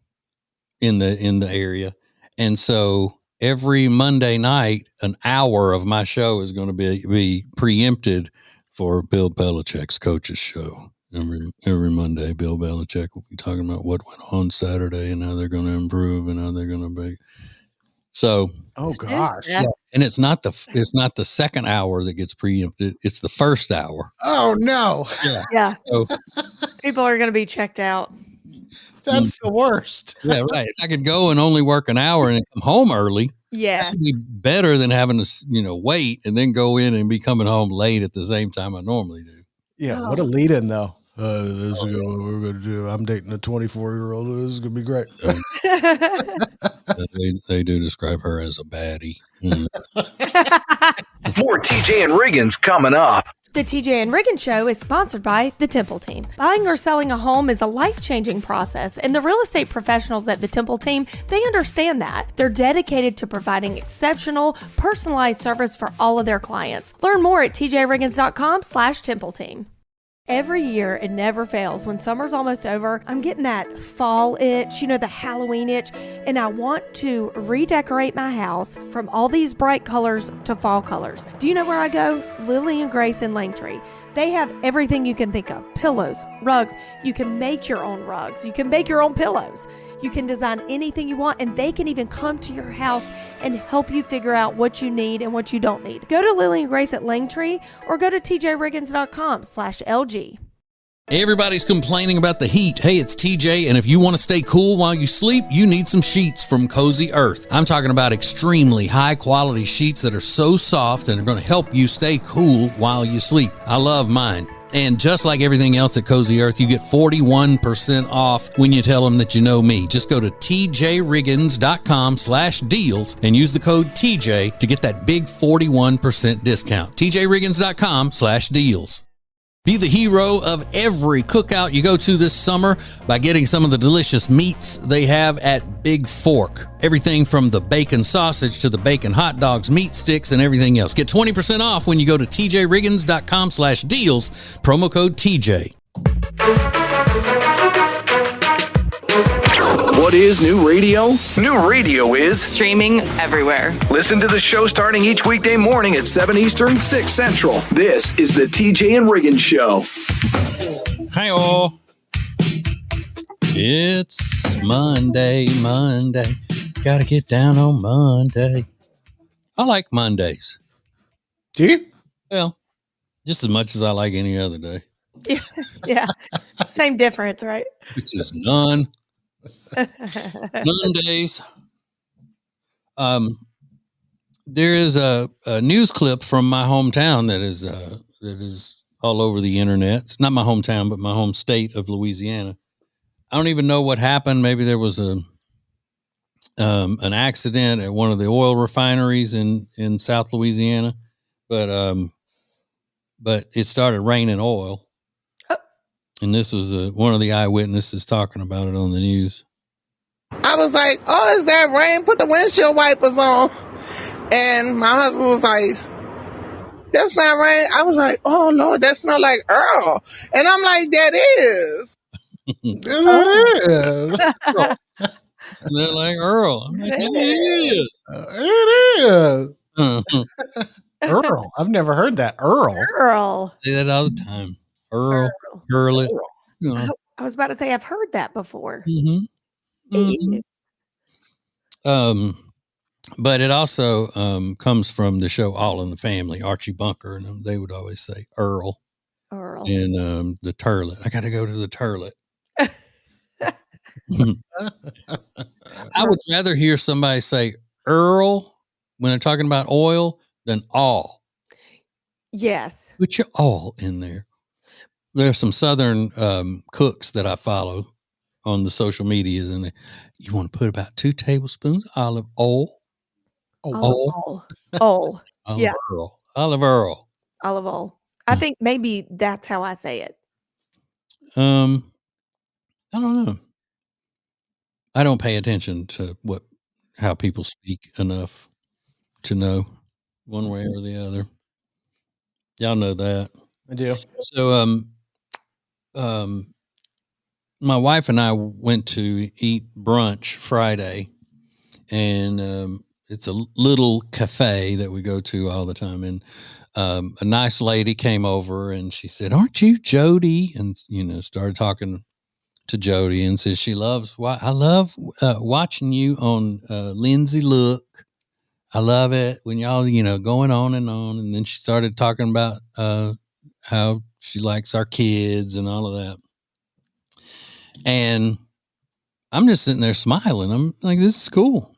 Speaker 3: the area. And so every Monday night, an hour of my show is going to be preempted for Bill Belichick's coach's show. Every Monday, Bill Belichick will be talking about what went on Saturday and how they're going to improve and how they're going to be. So,
Speaker 1: oh gosh,
Speaker 3: yeah. And it's not the second hour that gets preempted; it's the first hour.
Speaker 1: Oh no!
Speaker 4: Yeah.
Speaker 3: So,
Speaker 4: people are going to be checked out.
Speaker 1: That's the worst.
Speaker 3: Yeah, right. If I could go and only work an hour and come home early, that'd be better than having to wait and then go in and be coming home late at the same time I normally do.
Speaker 1: Yeah, what a lead in though. This is what we're going to do. I'm dating a 24-year-old. This is going to be great.
Speaker 3: They do describe her as a baddie.
Speaker 2: More TJ and Riggins coming up.
Speaker 4: The TJ and Riggins Show is sponsored by the Temple Team. Buying or selling a home is a life-changing process, and the real estate professionals at the Temple Team, they understand that. They're dedicated to providing exceptional, personalized service for all of their clients. Learn more at tjriggins.com/Temple Team. Every year, it never fails. When summer's almost over, I'm getting that fall itch, the Halloween itch, and I want to redecorate my house from all these bright colors to fall colors. Do you know where I go? Lily and Grace in Langtree. They have everything you can think of. Pillows, rugs. You can make your own rugs. You can make your own pillows. You can design anything you want, and they can even come to your house and help you figure out what you need and what you don't need. Go to Lily and Grace at Langtree or go to tjriggins.com/LG.
Speaker 3: Everybody's complaining about the heat. Hey, it's TJ, and if you want to stay cool while you sleep, you need some sheets from Cozy Earth. I'm talking about extremely high-quality sheets that are so soft and are going to help you stay cool while you sleep. I love mine. And just like everything else at Cozy Earth, you get 41% off when you tell them that you know me. Just go to tjriggins.com/deals and use the code TJ to get that big 41% discount. tjriggins.com/deals. Be the hero of every cookout you go to this summer by getting some of the delicious meats they have at Big Fork. Everything from the bacon sausage to the bacon hot dogs, meat sticks, and everything else. Get 20% off when you go to tjriggins.com/deals, promo code TJ.
Speaker 2: What is new radio? New radio is
Speaker 6: Streaming everywhere.
Speaker 2: listen to the show starting each weekday morning at 7 Eastern, 6 Central. This is the TJ and Riggins Show.
Speaker 3: Hi all. It's Monday. Gotta get down on Monday. I like Mondays.
Speaker 1: Do you?
Speaker 3: Well, just as much as I like any other day,
Speaker 4: Yeah. Same difference, right?
Speaker 3: which is none. Mondays. There is a news clip from my hometown that is all over the internet. It's not my hometown, but my home state of Louisiana. I don't even know what happened. Maybe there was an accident at one of the oil refineries in South Louisiana, but it started raining oil, and this was one of the eyewitnesses talking about it on the news.
Speaker 7: I was like, oh, is that rain? Put the windshield wipers on. And my husband was like, that's not rain. I was like, oh, Lord, that smells like Earl. And I'm like, that is.
Speaker 3: Smell like Earl. I'm like, it
Speaker 1: It is.
Speaker 3: is.
Speaker 1: Earl. I've never heard that. Earl.
Speaker 4: Earl.
Speaker 3: Say that all the time. Earl. Earl it. You know.
Speaker 4: I was about to say I've heard that before.
Speaker 3: Mhm. Mhm. But it also comes from the show All in the Family, Archie Bunker, and they would always say Earl
Speaker 4: Earl.
Speaker 3: and the turlet. I got to go to the turlet. I would rather hear somebody say Earl when they're talking about oil than all.
Speaker 4: Yes.
Speaker 3: Put your all in there. There's some Southern cooks that I follow on the social medias, and you want to put about 2 tablespoons olive oil.
Speaker 4: Oil. Yeah.
Speaker 3: Olive Earl.
Speaker 4: Olive oil. I think maybe that's how I say it.
Speaker 3: I don't know. I don't pay attention to how people speak enough to know one way or the other. Y'all know that.
Speaker 1: I do.
Speaker 3: So, my wife and I went to eat brunch Friday, and it's a little cafe that we go to all the time. And a nice lady came over and she said, "Aren't you Jody?" And started talking to Jody and says she loves. I love watching you on Lindsay Look. I love it when y'all going on. And then she started talking about how she likes our kids and all of that. And I'm just sitting there smiling. I'm like, this is cool,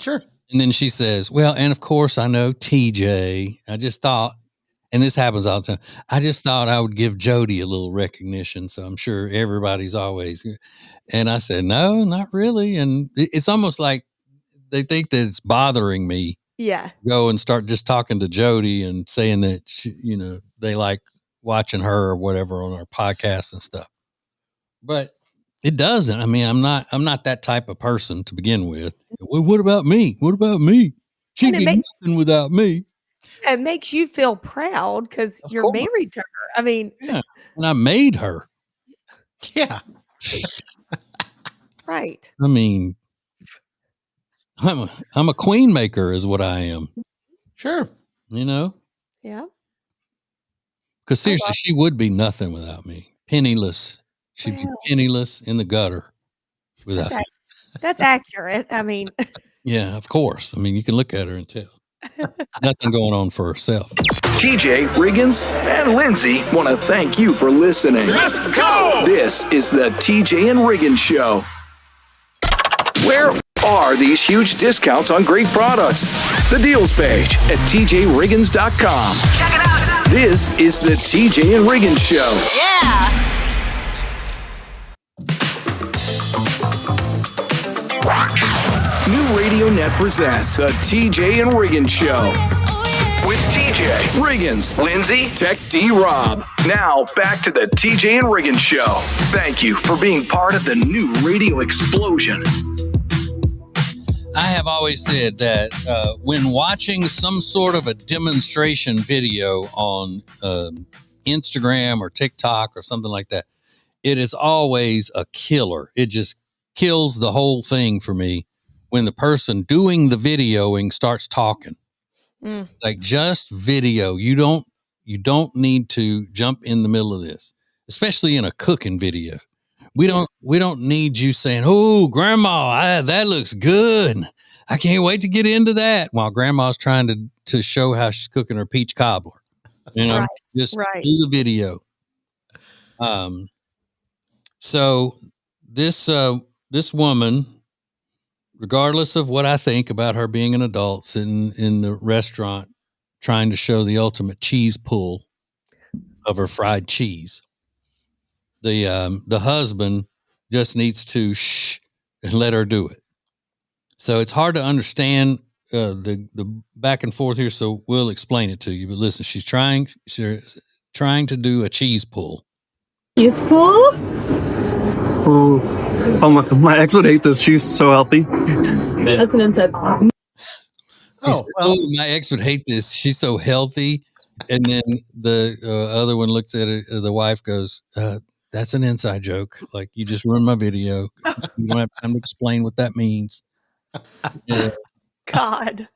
Speaker 1: Sure.
Speaker 3: And then she says, well, and of course I know TJ. I just thought, and this happens all the time, I just thought I would give Jody a little recognition. So I'm sure everybody's always. And I said, no, not really. And it's almost like they think that it's bothering me.
Speaker 4: Yeah.
Speaker 3: Go and start just talking to Jody and saying that, they like watching her or whatever on our podcast and stuff. But it doesn't. I mean, I'm not that type of person to begin with. Well, what about me? What about me? She'd be nothing without me.
Speaker 4: It makes you feel proud because you're married to her. I mean,
Speaker 3: yeah. And I made her.
Speaker 1: Yeah.
Speaker 4: Right.
Speaker 3: I mean, I'm a queen maker is what I am.
Speaker 1: Sure.
Speaker 4: Yeah.
Speaker 3: Because seriously, she would be nothing without me. Penniless. She'd be penniless in the gutter without me.
Speaker 4: That's accurate. I mean,
Speaker 3: yeah, of course. I mean, you can look at her and tell. Nothing going on for herself.
Speaker 2: TJ, Riggins, and Lindsay want to thank you for listening. Let's go! This is the TJ and Riggins Show. Where are these huge discounts on great products? The deals page at tjriggins.com.
Speaker 6: Check it out.
Speaker 2: This is the TJ and Riggins Show.
Speaker 6: Yeah.
Speaker 2: New Radio Net presents the TJ and Riggins Show. With TJ, Riggins, Lindsay, Tech D Rob. Now, back to the TJ and Riggins Show. Thank you for being part of the new radio explosion.
Speaker 3: I have always said that when watching some sort of a demonstration video on Instagram or TikTok or something like that, it is always a killer. It just kills the whole thing for me when the person doing the videoing starts talking. Like, just video. You don't need to jump in the middle of this, especially in a cooking video. We don't need you saying, "Oh, grandma, that looks good. I can't wait to get into that," while grandma's trying to show how she's cooking her peach cobbler. Just do the video. So this woman, regardless of what I think about her being an adult, sitting in the restaurant trying to show the ultimate cheese pull of her fried cheese, the husband just needs to shh and let her do it. So it's hard to understand the back and forth here. So we'll explain it to you. But listen, she's trying to do a cheese pull.
Speaker 8: Cheese pull? Oh my ex would hate this. She's so healthy. That's an inside bomb.
Speaker 3: My ex would hate this. She's so healthy. And then the other one looks at it. The wife goes, "That's an inside joke. Like, you just ruined my video. You don't have time to explain what that means." Yeah.
Speaker 4: God.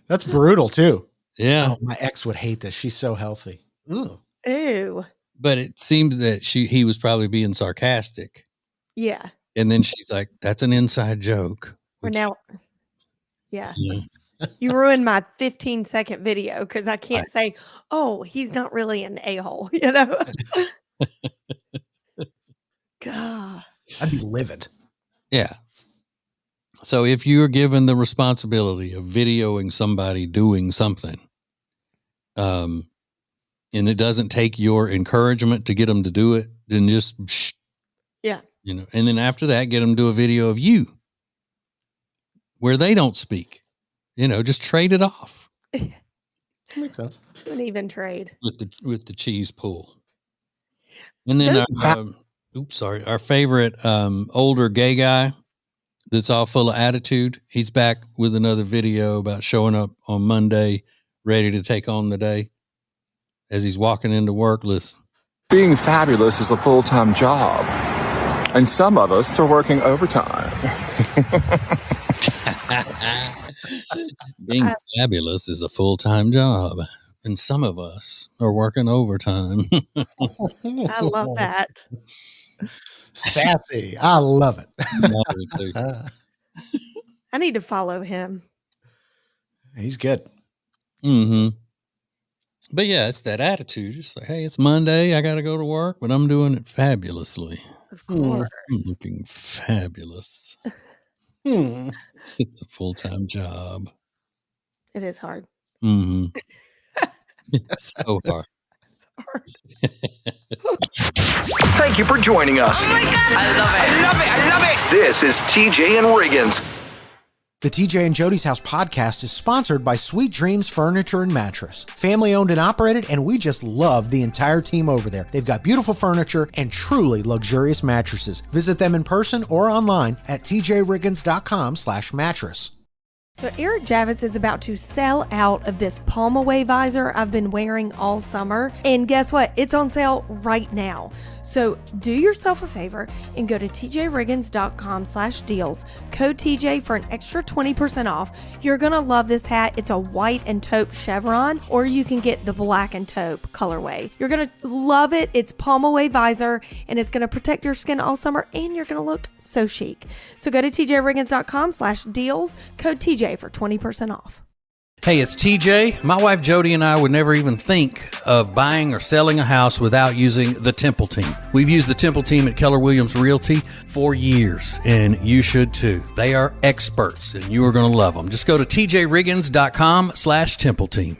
Speaker 1: That's brutal too.
Speaker 3: Yeah.
Speaker 1: Oh, my ex would hate this. She's so healthy. Ooh.
Speaker 4: Ew.
Speaker 3: But it seems that he was probably being sarcastic.
Speaker 4: Yeah.
Speaker 3: And then she's like, "That's an inside joke."
Speaker 4: Or now. Yeah. You ruined my 15-second video because I can't say, "Oh, he's not really an a-hole," you know? God.
Speaker 1: I'd be livid.
Speaker 3: Yeah. So if you're given the responsibility of videoing somebody doing something, and it doesn't take your encouragement to get them to do it, then just shh.
Speaker 4: Yeah.
Speaker 3: You know, and then after that, get them to do a video of you where they don't speak. You know, just trade it off.
Speaker 1: Makes sense.
Speaker 4: An even trade
Speaker 3: with the cheese pull. And then our favorite older gay guy that's all full of attitude. He's back with another video about showing up on Monday, ready to take on the day. As he's walking into work, listen.
Speaker 9: Being fabulous is a full-time job, and some of us are working overtime.
Speaker 3: Being fabulous is a full-time job, and some of us are working overtime.
Speaker 4: I love that.
Speaker 1: Sassy. I love it.
Speaker 4: I need to follow him.
Speaker 1: He's good.
Speaker 3: Mm-hmm. But yeah, it's that attitude. Just like, hey, it's Monday. I got to go to work, but I'm doing it fabulously.
Speaker 4: Of course.
Speaker 3: I'm looking fabulous. It's a full-time job.
Speaker 4: It is hard.
Speaker 3: Mm-hmm. It's so hard.
Speaker 2: Thank you for joining us.
Speaker 6: Oh my God. I love it.
Speaker 2: This is TJ and Riggins.
Speaker 1: The TJ and Jody's House podcast is sponsored by Sweet Dreams Furniture and Mattress. Family owned and operated, and we just love the entire team over there. They've got beautiful furniture and truly luxurious mattresses. Visit them in person or online at tjriggins.com/mattress.
Speaker 4: So Eric Javits is about to sell out of this palm away visor I've been wearing all summer. And guess what? It's on sale right now. So do yourself a favor and go to tjriggins.com/deals. Code TJ for an extra 20% off. You're going to love this hat. It's a white and taupe chevron, or you can get the black and taupe colorway. You're going to love it. It's palm away visor, and it's going to protect your skin all summer, and you're going to look so chic. So go to tjriggins.com/deals. Code TJ for 20% off.
Speaker 3: Hey, it's TJ. My wife Jody and I would never even think of buying or selling a house without using the Temple Team. We've used the Temple Team at Keller Williams Realty for years, and you should too. They are experts, and you are going to love them. Just go to tjriggins.com/Temple Team.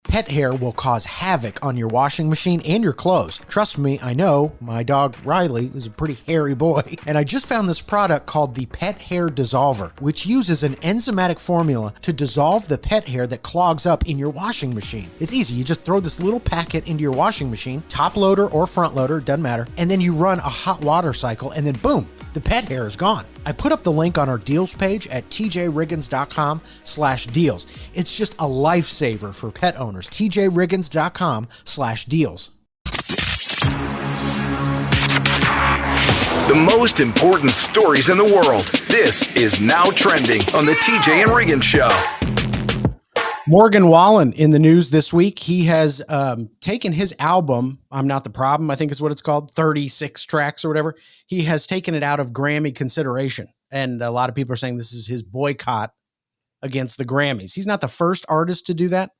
Speaker 1: Pet hair will cause havoc on your washing machine and your clothes. Trust me, I know. My dog Riley is a pretty hairy boy, and I just found this product called the Pet Hair Dissolver, which uses an enzymatic formula to dissolve the pet hair that clogs up in your washing machine. It's easy. You just throw this little packet into your washing machine, top loader or front loader, doesn't matter, and then you run a hot water cycle, and then boom, the pet hair is gone. I put up the link on our deals page at tjriggins.com/deals. It's just a lifesaver for pet owners. tjriggins.com/deals.
Speaker 2: The most important stories in the world. This is Now Trending on the TJ and Riggins Show.
Speaker 1: Morgan Wallen in the news this week. He has taken his album, I'm Not the Problem, I think is what it's called, 36 tracks or whatever. He has taken it out of Grammy consideration. And a lot of people are saying this is his boycott against the Grammys. He's not the first artist to do that.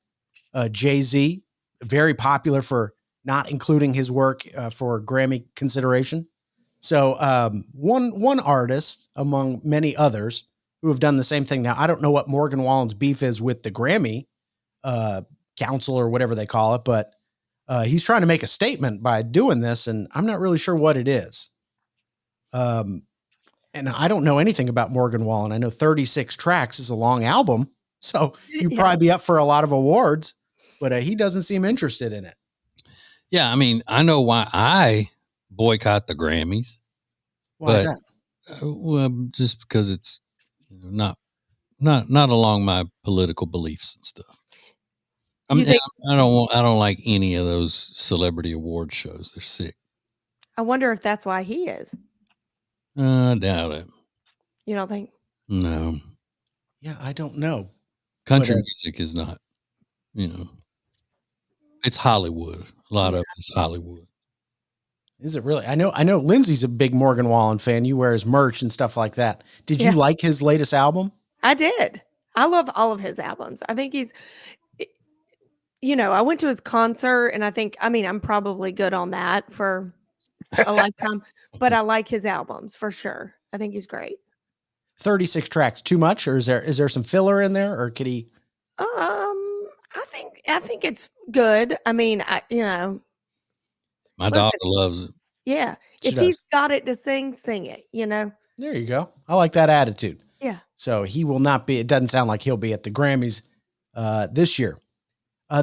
Speaker 1: Jay-Z, very popular for not including his work for Grammy consideration. So one artist among many others who have done the same thing. Now, I don't know what Morgan Wallen's beef is with the Grammy council or whatever they call it, but he's trying to make a statement by doing this, and I'm not really sure what it is. And I don't know anything about Morgan Wallen. I know 36 tracks is a long album, so you'd probably be up for a lot of awards, but he doesn't seem interested in it.
Speaker 3: Yeah, I mean, I know why I boycott the Grammys.
Speaker 1: Why is that?
Speaker 3: Well, just because it's not along my political beliefs and stuff. I don't like any of those celebrity award shows. They're sick.
Speaker 4: I wonder if that's why he is.
Speaker 3: I doubt it.
Speaker 4: You don't think?
Speaker 3: No.
Speaker 1: Yeah, I don't know.
Speaker 3: Country music is not, it's Hollywood. A lot of it's Hollywood.
Speaker 1: Is it really? I know Lindsay's a big Morgan Wallen fan. You wear his merch and stuff like that. Did you like his latest album?
Speaker 4: I did. I love all of his albums. I think he's, I went to his concert and I'm probably good on that for a lifetime, but I like his albums for sure. I think he's great.
Speaker 1: 36 tracks, too much? Or is there some filler in there, or could he?
Speaker 4: I think it's good. I mean,
Speaker 3: my daughter loves it.
Speaker 4: Yeah.
Speaker 1: She
Speaker 4: if
Speaker 1: does.
Speaker 4: he's got it to sing it,
Speaker 1: There you go. I like that attitude.
Speaker 4: Yeah.
Speaker 1: So he will not be, it doesn't sound like he'll be at the Grammys this year.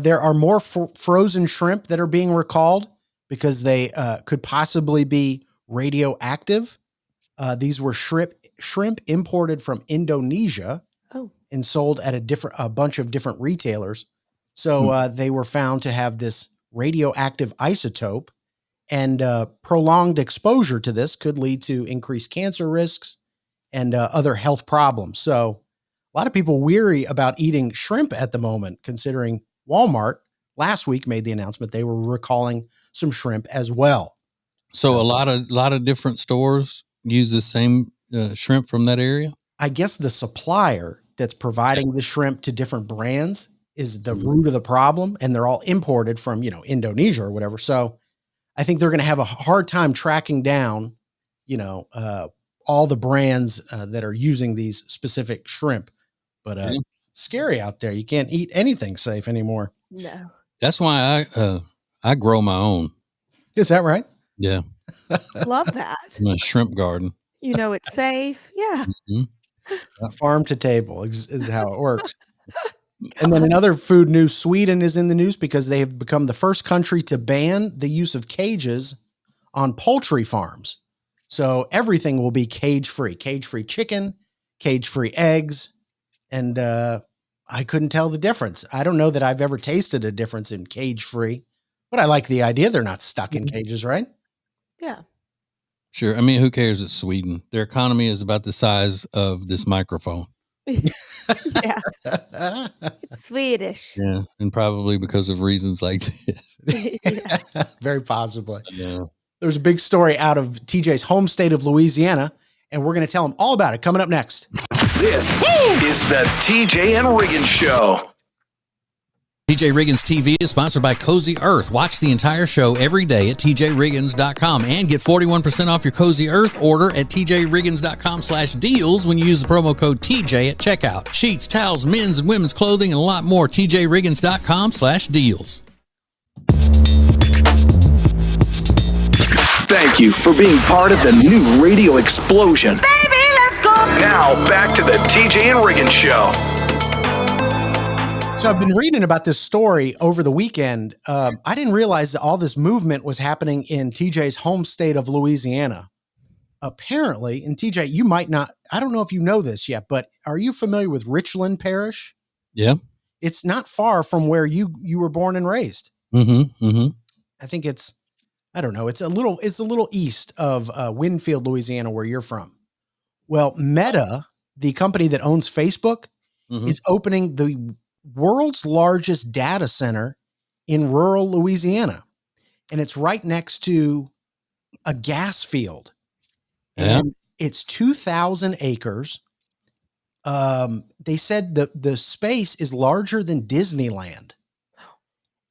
Speaker 1: There are more frozen shrimp that are being recalled because they could possibly be radioactive. These were shrimp imported from Indonesia and sold at a bunch of different retailers. So they were found to have this radioactive isotope, and prolonged exposure to this could lead to increased cancer risks and other health problems. So a lot of people weary about eating shrimp at the moment, considering Walmart last week made the announcement they were recalling some shrimp as well.
Speaker 3: So a lot of different stores use the same shrimp from that area?
Speaker 1: I guess the supplier that's providing the shrimp to different brands is the root of the problem, and they're all imported from, Indonesia or whatever. So I think they're going to have a hard time tracking down, all the brands that are using these specific shrimp. But it's scary out there. You can't eat anything safe anymore.
Speaker 4: No.
Speaker 3: That's why I grow my own.
Speaker 1: Is that right?
Speaker 3: Yeah.
Speaker 4: Love that.
Speaker 3: My shrimp garden.
Speaker 4: It's safe. Yeah.
Speaker 3: Mm-hmm.
Speaker 1: Farm to table is how it works. And then another food news, Sweden is in the news because they have become the first country to ban the use of cages on poultry farms. So everything will be cage-free chicken, cage-free eggs. And I couldn't tell the difference. I don't know that I've ever tasted a difference in cage-free, but I like the idea. They're not stuck in cages, right?
Speaker 4: Yeah.
Speaker 3: Sure. I mean, who cares? It's Sweden. Their economy is about the size of this microphone.
Speaker 4: Yeah. It's Swedish.
Speaker 3: Yeah. And probably because of reasons like this.
Speaker 1: Yeah. Very possibly.
Speaker 3: Yeah.
Speaker 1: There's a big story out of TJ's home state of Louisiana, and we're going to tell him all about it coming up next.
Speaker 2: This is the TJ and Riggins Show.
Speaker 3: TJ Riggins TV is sponsored by Cozy Earth. Watch the entire show every day at tjriggins.com and get 41% off your Cozy Earth order at tjriggins.com/deals when you use the promo code TJ at checkout. Sheets, towels, men's and women's clothing, and a lot more. tjriggins.com/deals.
Speaker 2: Thank you for being part of the new radio explosion. Baby, let's go. Now, back to the TJ and Riggins Show.
Speaker 1: So I've been reading about this story over the weekend. I didn't realize that all this movement was happening in TJ's home state of Louisiana. Apparently, and TJ, you might not, I don't know if you know this yet, but are you familiar with Richland Parish?
Speaker 3: Yeah.
Speaker 1: It's not far from where you were born and raised.
Speaker 3: Mm-hmm. Mm-hmm.
Speaker 1: I think it's I don't know. It's a little east of Winfield, Louisiana, where you're from. Well, Meta, the company that owns Facebook, is opening the world's largest data center in rural Louisiana. And it's right next to a gas field. And it's 2,000 acres. They said the space is larger than Disneyland.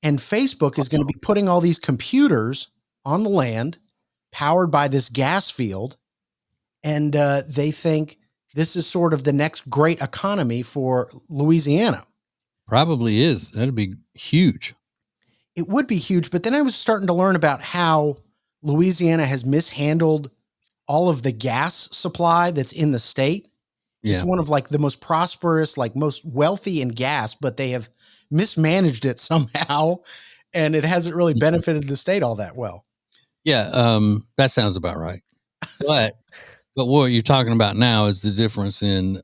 Speaker 1: And Facebook is going to be putting all these computers on the land powered by this gas field. And they think this is sort of the next great economy for Louisiana.
Speaker 3: Probably is. That'd be huge.
Speaker 1: It would be huge. But then I was starting to learn about how Louisiana has mishandled all of the gas supply that's in the state. It's one of like the most prosperous, like most wealthy in gas, but they have mismanaged it somehow. And it hasn't really benefited the state all that well.
Speaker 3: Yeah. That sounds about right. But what you're talking about now is the difference in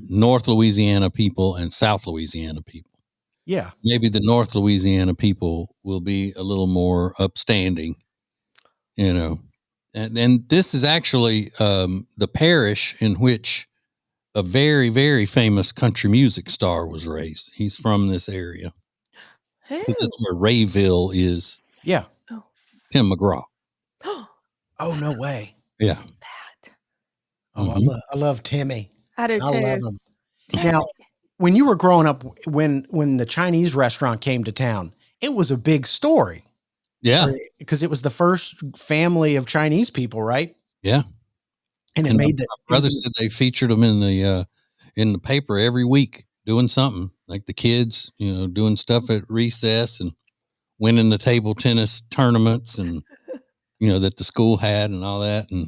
Speaker 3: North Louisiana people and South Louisiana people.
Speaker 1: Yeah.
Speaker 3: Maybe the North Louisiana people will be a little more upstanding, you know. And this is actually the parish in which a very, very famous country music star was raised. He's from this area. That's where Rayville is.
Speaker 1: Yeah.
Speaker 3: Tim McGraw.
Speaker 1: Oh, no way.
Speaker 3: Yeah.
Speaker 4: That.
Speaker 1: Oh, I love Timmy.
Speaker 4: I do too.
Speaker 1: I love him. Now, when you were growing up, when the Chinese restaurant came to town, it was a big story.
Speaker 3: Yeah.
Speaker 1: Because it was the first family of Chinese people, right?
Speaker 3: Yeah.
Speaker 1: And it made that.
Speaker 3: My brother said they featured them in the paper every week doing something, like the kids, you know, doing stuff at recess and winning the table tennis tournaments and, you know, that the school had and all that, and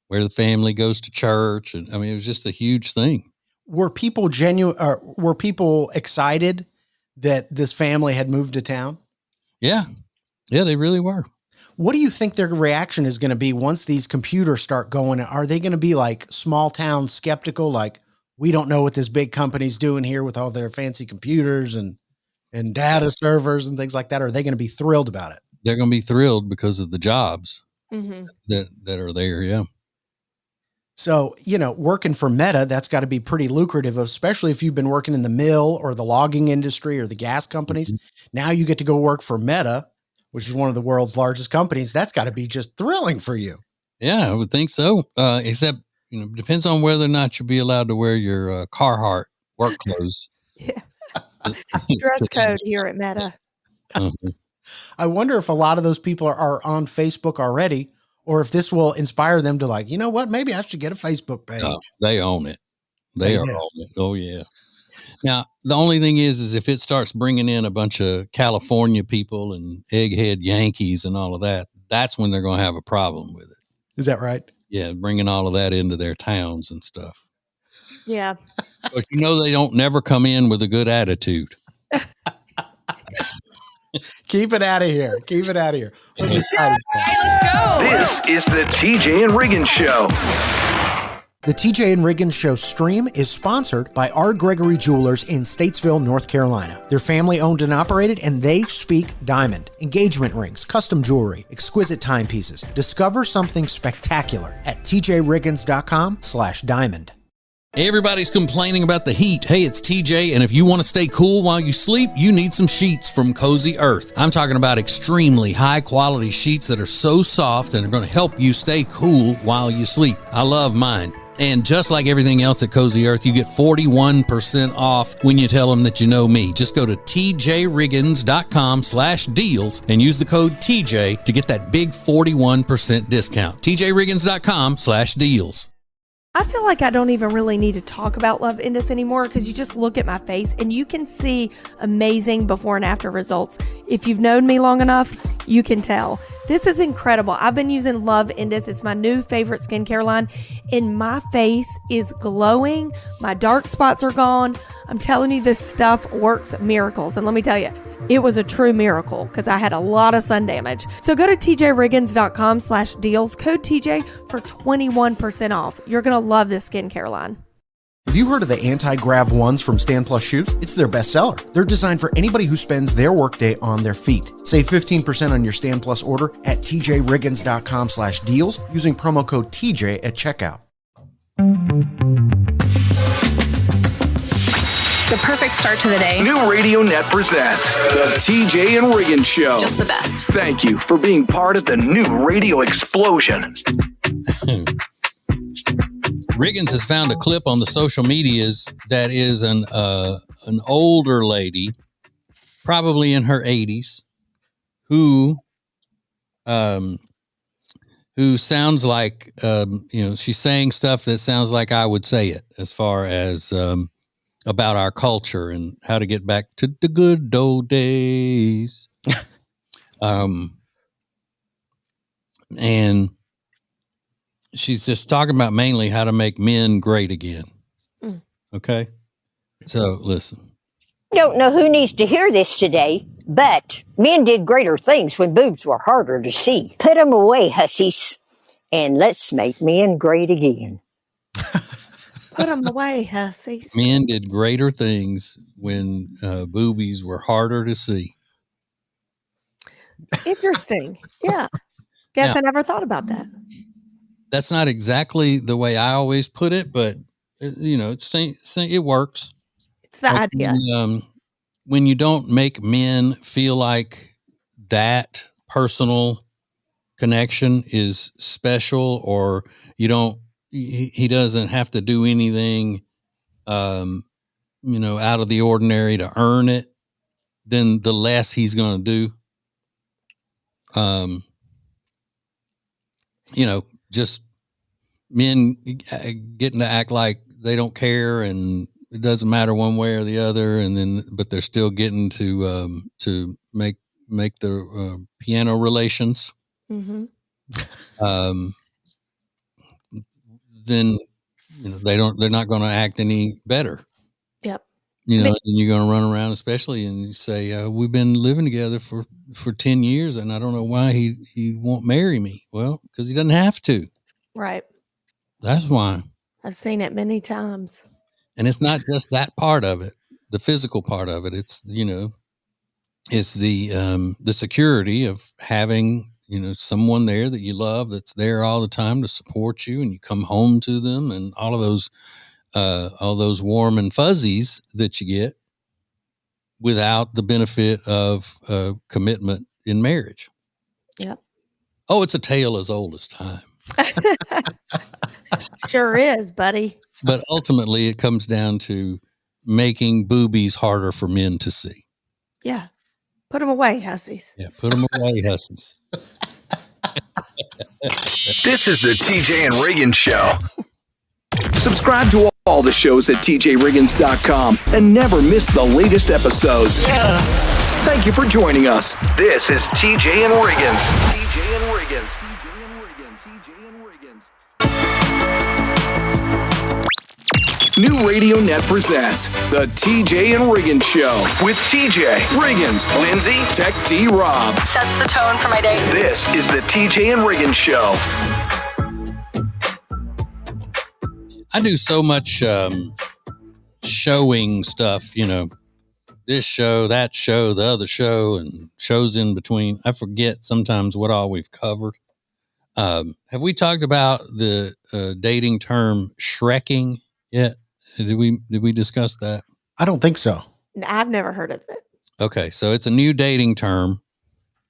Speaker 3: where the family goes to church. And I mean, it was just a huge thing.
Speaker 1: Were people were people excited that this family had moved to town?
Speaker 3: Yeah. Yeah, they really were.
Speaker 1: What do you think their reaction is going to be once these computers start going? Are they going to be like small town skeptical? Like, we don't know what this big company's doing here with all their fancy computers and data servers and things like that. Or are they going to be thrilled about it?
Speaker 3: They're going to be thrilled because of the jobs that are there. Yeah.
Speaker 1: So, you know, working for Meta, that's got to be pretty lucrative, especially if you've been working in the mill or the logging industry or the gas companies. Now you get to go work for Meta, which is one of the world's largest companies. That's got to be just thrilling for you.
Speaker 3: Yeah, I would think so. Except, you know, depends on whether or not you'll be allowed to wear your Carhartt work clothes.
Speaker 4: Yeah. Dress code here at Meta.
Speaker 1: I wonder if a lot of those people are on Facebook already, or if this will inspire them to like, you know what, maybe I should get a Facebook page.
Speaker 3: No, they own it. They are on it. Oh, yeah. Now, the only thing is if it starts bringing in a bunch of California people and egghead Yankees and all of that, that's when they're going to have a problem with it.
Speaker 1: Is that right?
Speaker 3: Yeah, bringing all of that into their towns and stuff.
Speaker 4: Yeah.
Speaker 3: But you know they don't never come in with a good attitude.
Speaker 1: Keep it out of here. Keep it out of here.
Speaker 2: Let's go. This is the TJ and Riggins Show.
Speaker 1: The TJ and Riggins Show stream is sponsored by R. Gregory Jewelers in Statesville, North Carolina. They're family owned and operated, and they speak diamond, engagement rings, custom jewelry, exquisite timepieces. Discover something spectacular at tjriggins.com/diamond.
Speaker 3: Everybody's complaining about the heat. Hey, it's TJ, and if you want to stay cool while you sleep, you need some sheets from Cozy Earth. I'm talking about extremely high-quality sheets that are so soft and are going to help you stay cool while you sleep. I love mine. And just like everything else at Cozy Earth, you get 41% off when you tell them that you know me. Just go to tjriggins.com/deals and use the code TJ to get that big 41% discount. tjriggins.com/deals.
Speaker 4: I feel like I don't even really need to talk about Love Indus anymore because you just look at my face and you can see amazing before and after results. If you've known me long enough, you can tell. This is incredible. I've been using Love Indus. It's my new favorite skincare line, and my face is glowing. My dark spots are gone. I'm telling you, this stuff works miracles. And let me tell you, it was a true miracle because I had a lot of sun damage. So go to tjriggins.com/deals, code TJ for 21% off. You're going to love this skincare line.
Speaker 1: Have you heard of the anti-grav ones from Stand Plus Shoes? It's their best seller. They're designed for anybody who spends their workday on their feet. Save 15% on your Stand Plus order at tjriggins.com/deals using promo code TJ at checkout.
Speaker 10: The perfect start to the day.
Speaker 2: New Radio Net presents the TJ and Riggins Show.
Speaker 10: Just the best.
Speaker 2: Thank you for being part of the new radio explosion.
Speaker 3: Riggins has found a clip on the social medias that is an older lady, probably in her 80s, who sounds like she's saying stuff that sounds like I would say it, as far as about our culture and how to get back to the good old days. And she's just talking about mainly how to make men great again. Okay. So listen.
Speaker 11: I don't know who needs to hear this today, but men did greater things when boobs were harder to see. Put them away, hussies, and let's make men great again.
Speaker 4: Put them away, hussies.
Speaker 3: Men did greater things when boobies were harder to see.
Speaker 4: Interesting. Yeah. Guess I never thought about that.
Speaker 3: That's not exactly the way I always put it, but it works.
Speaker 4: It's the idea.
Speaker 3: When you don't make men feel like that personal connection is special, or he doesn't have to do anything, out of the ordinary to earn it, then the less he's going to do. Just men getting to act like they don't care and it doesn't matter one way or the other, but they're still getting to make the piano relations.
Speaker 4: Mm-hmm.
Speaker 3: Then they're not going to act any better.
Speaker 4: Yep.
Speaker 3: And you're going to run around, especially, and you say, we've been living together for 10 years and I don't know why he won't marry me. Well, because he doesn't have to.
Speaker 4: Right.
Speaker 3: That's why.
Speaker 4: I've seen it many times.
Speaker 3: And it's not just that part of it, the physical part of it. It's, it's the security of having, someone there that you love, that's there all the time to support you, and you come home to them, and all those warm and fuzzies that you get without the benefit of commitment in marriage.
Speaker 4: Yep.
Speaker 3: Oh, it's a tale as old as time.
Speaker 4: Sure is, buddy.
Speaker 3: But ultimately, it comes down to making boobies harder for men to see.
Speaker 4: Yeah. Put them away, hussies.
Speaker 3: Yeah, put them away, hussies.
Speaker 2: This is the TJ and Riggins Show. Subscribe to all the shows at tjriggins.com and never miss the latest episodes. Thank you for joining us. This is TJ and Riggins. TJ and Riggins. TJ and Riggins. TJ and Riggins. New Radio Net presents the TJ and Riggins Show with TJ, Riggins, Lindsay, Tech D, Rob.
Speaker 10: Sets the tone for my day.
Speaker 2: This is the TJ and Riggins Show.
Speaker 3: I do so much showing stuff, this show, that show, the other show, and shows in between. I forget sometimes what all we've covered. Have we talked about the dating term shrekking yet? Did we discuss that?
Speaker 1: I don't think so.
Speaker 4: I've never heard of it.
Speaker 3: Okay, so it's a new dating term,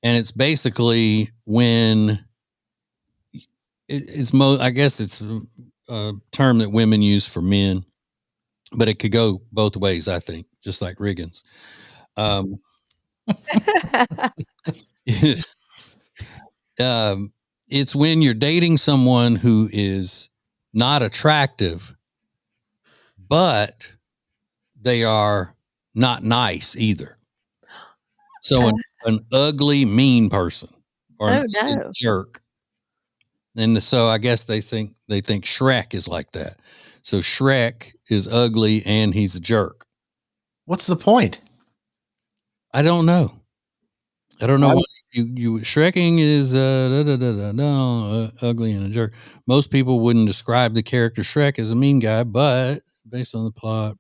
Speaker 3: and it's basically when I guess it's a term that women use for men, but it could go both ways, I think, just like Riggins. It's when you're dating someone who is not attractive, but they are not nice either. So an ugly, mean person or a jerk. And so I guess they think Shrek is like that. So Shrek is ugly and he's a jerk.
Speaker 1: What's the point?
Speaker 3: I don't know. What you Shrekking is ugly and a jerk. Most people wouldn't describe the character Shrek as a mean guy, but based on the plot.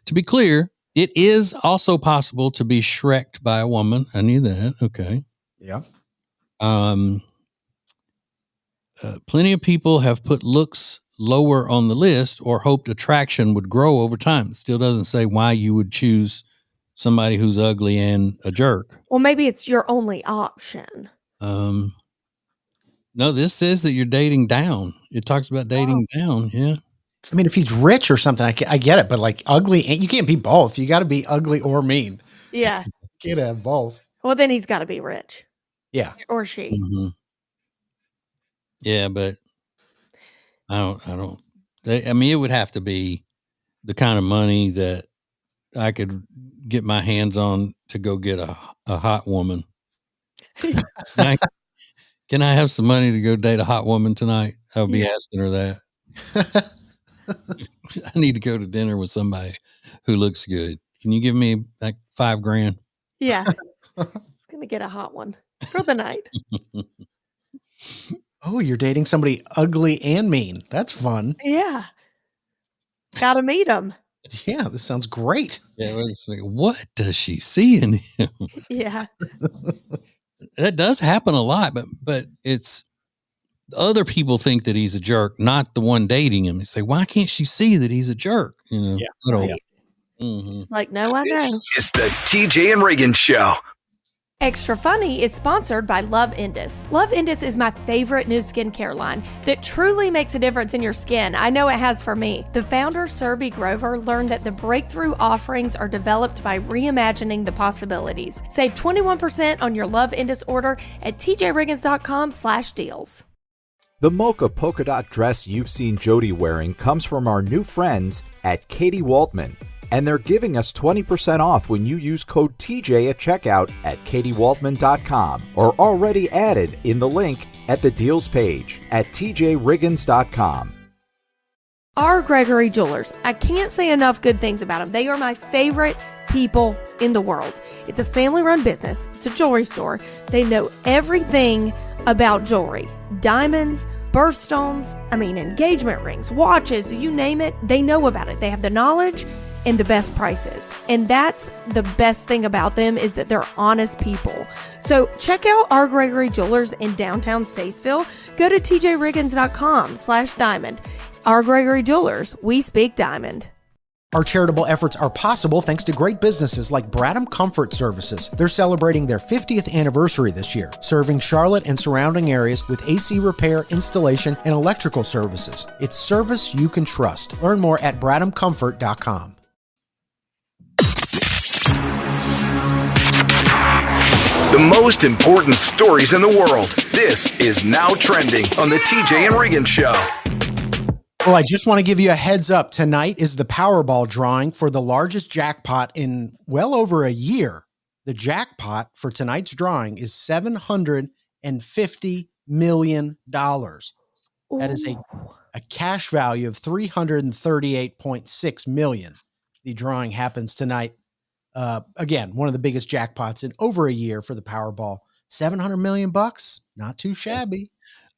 Speaker 3: To be clear, it is also possible to be Shrek'd by a woman. I knew that. Okay.
Speaker 1: Yeah.
Speaker 3: Plenty of people have put looks lower on the list or hoped attraction would grow over time. It still doesn't say why you would choose somebody who's ugly and a jerk.
Speaker 4: Well, maybe it's your only option.
Speaker 3: No, this says that you're dating down. It talks about dating down. Yeah.
Speaker 1: I mean, if he's rich or something, I get it, but like ugly, you can't be both. You got to be ugly or mean.
Speaker 4: Yeah.
Speaker 1: You can't have both.
Speaker 4: Well, then he's got to be rich.
Speaker 1: Yeah.
Speaker 4: Or she.
Speaker 3: Mm-hmm. Yeah, but I don't. It would have to be the kind of money that I could get my hands on to go get a hot woman. Can I have some money to go date a hot woman tonight? I'll be asking her that. I need to go to dinner with somebody who looks good. Can you give me like $5,000?
Speaker 4: Yeah. It's going to get a hot one for the night.
Speaker 1: Oh, you're dating somebody ugly and mean. That's fun.
Speaker 4: Yeah. Got to meet him.
Speaker 1: Yeah, this sounds great.
Speaker 3: Yeah, what does she see in him?
Speaker 4: Yeah.
Speaker 3: That does happen a lot, but it's other people think that he's a jerk, not the one dating him. They say, why can't she see that he's a jerk? You know,
Speaker 1: yeah.
Speaker 3: I don't.
Speaker 1: Yeah.
Speaker 3: Mm-hmm.
Speaker 4: It's like, no, I know.
Speaker 2: It's the TJ and Riggins Show.
Speaker 4: Extra Funny is sponsored by Love Indus. Love Indus is my favorite new skincare line that truly makes a difference in your skin. I know it has for me. The founder, Surby Grover, learned that the breakthrough offerings are developed by reimagining the possibilities. Save 21% on your Love Indus order at tjriggins.com/deals.
Speaker 5: The mocha polka dot dress you've seen Jody wearing comes from our new friends at Katie Waltman. And they're giving us 20% off when you use code TJ at checkout at katiewaltman.com or already added in the link at the deals page at tjriggins.com.
Speaker 4: R. Gregory Jewelers. I can't say enough good things about them. They are my favorite people in the world. It's a family-run business. It's a jewelry store. They know everything about jewelry. Diamonds, birthstones, engagement rings, watches, you name it, they know about it. They have the knowledge and the best prices. And that's the best thing about them, is that they're honest people. So check out R. Gregory Jewelers in downtown Statesville. Go to tjriggins.com/diamond. R. Gregory Jewelers, we speak diamond.
Speaker 1: Our charitable efforts are possible thanks to great businesses like Bradham Comfort Services. They're celebrating their 50th anniversary this year, serving Charlotte and surrounding areas with AC repair, installation, and electrical services. It's service you can trust. Learn more at bradhamcomfort.com.
Speaker 2: The most important stories in the world. This is Now Trending on the TJ and Riggins Show.
Speaker 1: Well, I just want to give you a heads up. Tonight is the Powerball drawing for the largest jackpot in well over a year. The jackpot for tonight's drawing is $750 million. That is a cash value of $338.6 million. The drawing happens tonight. Again, one of the biggest jackpots in over a year for the Powerball. $700 million bucks, not too shabby.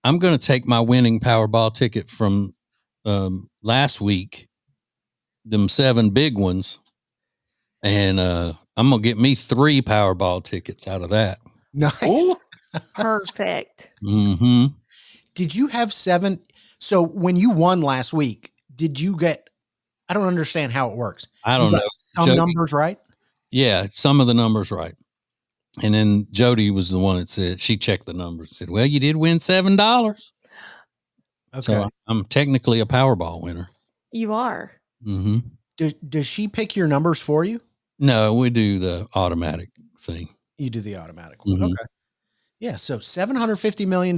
Speaker 3: I'm going to take my winning Powerball ticket from last week, them 7 big ones, and I'm going to get me 3 Powerball tickets out of that.
Speaker 1: Nice.
Speaker 4: Perfect.
Speaker 3: Mm-hmm.
Speaker 1: Did you have 7? So when you won last week, did you get, I don't understand how it works.
Speaker 3: I don't know.
Speaker 1: Some numbers right?
Speaker 3: Yeah, some of the numbers right. And then Jody was the one that said, she checked the numbers and said, well, you did win $7.
Speaker 1: Okay.
Speaker 3: So I'm technically a Powerball winner.
Speaker 4: You are.
Speaker 3: Mm-hmm.
Speaker 1: Does she pick your numbers for you?
Speaker 3: No, we do the automatic thing.
Speaker 1: You do the automatic one.
Speaker 3: Mm-hmm.
Speaker 1: Okay. Yeah. So $750 million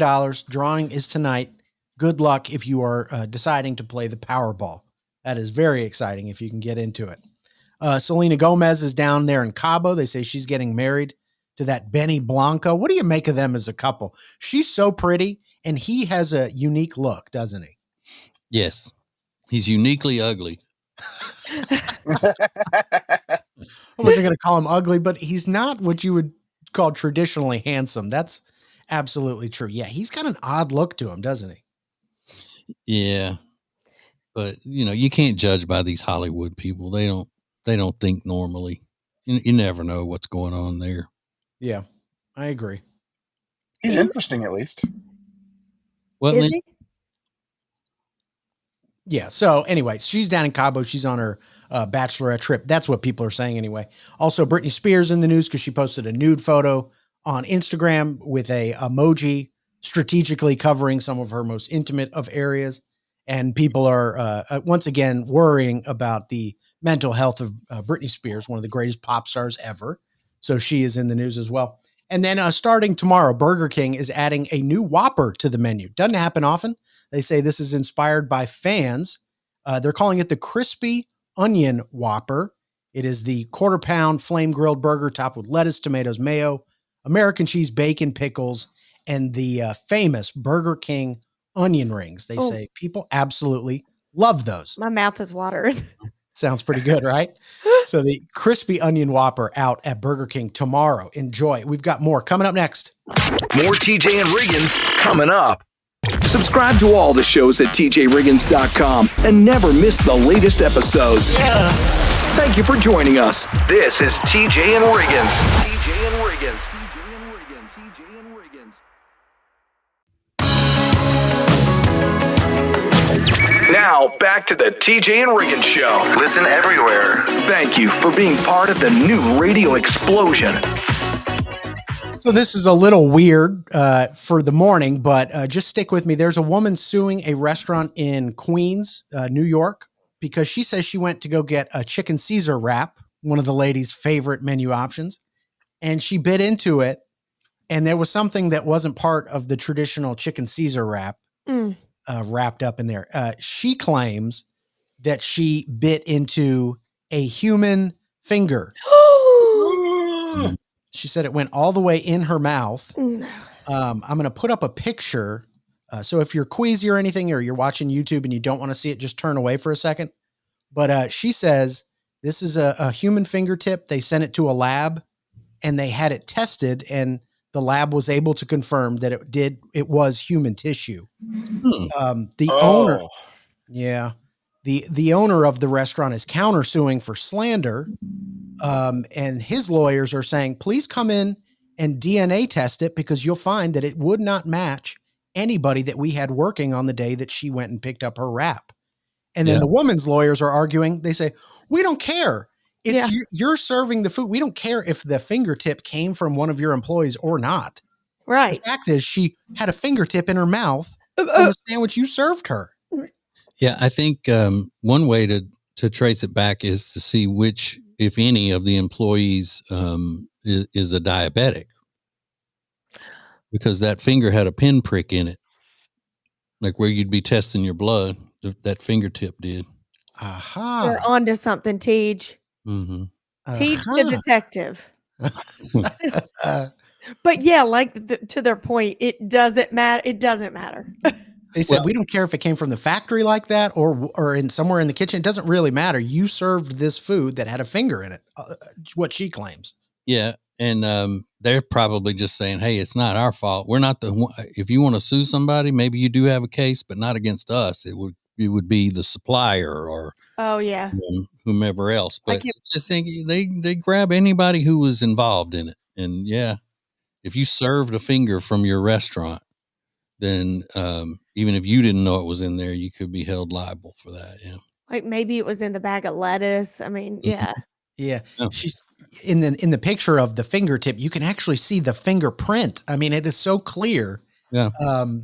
Speaker 1: drawing is tonight. Good luck if you are deciding to play the Powerball. That is very exciting if you can get into it. Selena Gomez is down there in Cabo. They say she's getting married to that Benny Blanco. What do you make of them as a couple? She's so pretty, and he has a unique look, doesn't he?
Speaker 3: Yes. He's uniquely ugly.
Speaker 1: I wasn't going to call him ugly, but he's not what you would call traditionally handsome. That's absolutely true. Yeah, he's got an odd look to him, doesn't he?
Speaker 3: Yeah. But you can't judge by these Hollywood people. They don't think normally. You never know what's going on there.
Speaker 1: Yeah, I agree.
Speaker 12: He's interesting, at least.
Speaker 3: Well,
Speaker 4: Is he?
Speaker 1: Yeah. So anyway, she's down in Cabo. She's on her bachelorette trip. That's what people are saying anyway. Also, Britney Spears in the news because she posted a nude photo on Instagram with a emoji strategically covering some of her most intimate of areas. And people are once again worrying about the mental health of Britney Spears, one of the greatest pop stars ever. So she is in the news as well. And then starting tomorrow, Burger King is adding a new Whopper to the menu. Doesn't happen often. They say this is inspired by fans. They're calling it the Crispy Onion Whopper. It is the quarter-pound flame-grilled burger topped with lettuce, tomatoes, mayo, American cheese, bacon, pickles, and the famous Burger King onion rings. They say people absolutely love those.
Speaker 4: My mouth is watering.
Speaker 1: Sounds pretty good, right? So the Crispy Onion Whopper out at Burger King tomorrow. Enjoy. We've got more coming up next.
Speaker 2: More TJ and Riggins coming up. Subscribe to all the shows at TJRiggins.com and never miss the latest episodes. Thank you for joining us. This is TJ and Riggins. TJ and Riggins. TJ and Riggins. TJ and Riggins. Now, back to the TJ and Riggins Show.
Speaker 13: Listen everywhere.
Speaker 2: Thank you for being part of the new radio explosion.
Speaker 1: So this is a little weird for the morning, but just stick with me. There's a woman suing a restaurant in Queens, New York, because she says she went to go get a chicken Caesar wrap, one of the ladies' favorite menu options, and she bit into it, and there was something that wasn't part of the traditional chicken Caesar wrap. Wrapped up in there. She claims that she bit into a human finger. She said it went all the way in her mouth. I'm going to put up a picture. So if you're queasy or anything, or you're watching YouTube and you don't want to see it, just turn away for a second. But she says this is a human fingertip. They sent it to a lab and they had it tested, and the lab was able to confirm that it was human tissue. The owner, the owner of the restaurant is countersuing for slander. And his lawyers are saying, please come in and DNA test it, because you'll find that it would not match anybody that we had working on the day that she went and picked up her wrap. And then the woman's lawyers are arguing. They say, we don't care. You're serving the food. We don't care if the fingertip came from one of your employees or not.
Speaker 4: Right.
Speaker 1: The fact is, she had a fingertip in her mouth on the sandwich you served her.
Speaker 3: Yeah, I think one way to trace it back is to see which, if any, of the employees is a diabetic, because that finger had a pinprick in it, like where you'd be testing your blood. That fingertip did.
Speaker 1: Aha!
Speaker 4: You're onto something, Tej.
Speaker 3: Mm-hmm.
Speaker 4: Tej the detective. But yeah, like to their point, it doesn't matter. It doesn't matter.
Speaker 1: They said, we don't care if it came from the factory like that or in somewhere in the kitchen. It doesn't really matter. You served this food that had a finger in it, what she claims.
Speaker 3: Yeah. And they're probably just saying, hey, it's not our fault. We're not if you want to sue somebody, maybe you do have a case, but not against us. It would be the supplier or whomever else. But it's just thinking they grab anybody who was involved in it. And if you served a finger from your restaurant, then even if you didn't know it was in there, you could be held liable for that. Yeah.
Speaker 4: Like maybe it was in the bag of lettuce. I mean, yeah.
Speaker 1: Yeah. She's in the picture of the fingertip. You can actually see the fingerprint. I mean, it is so clear that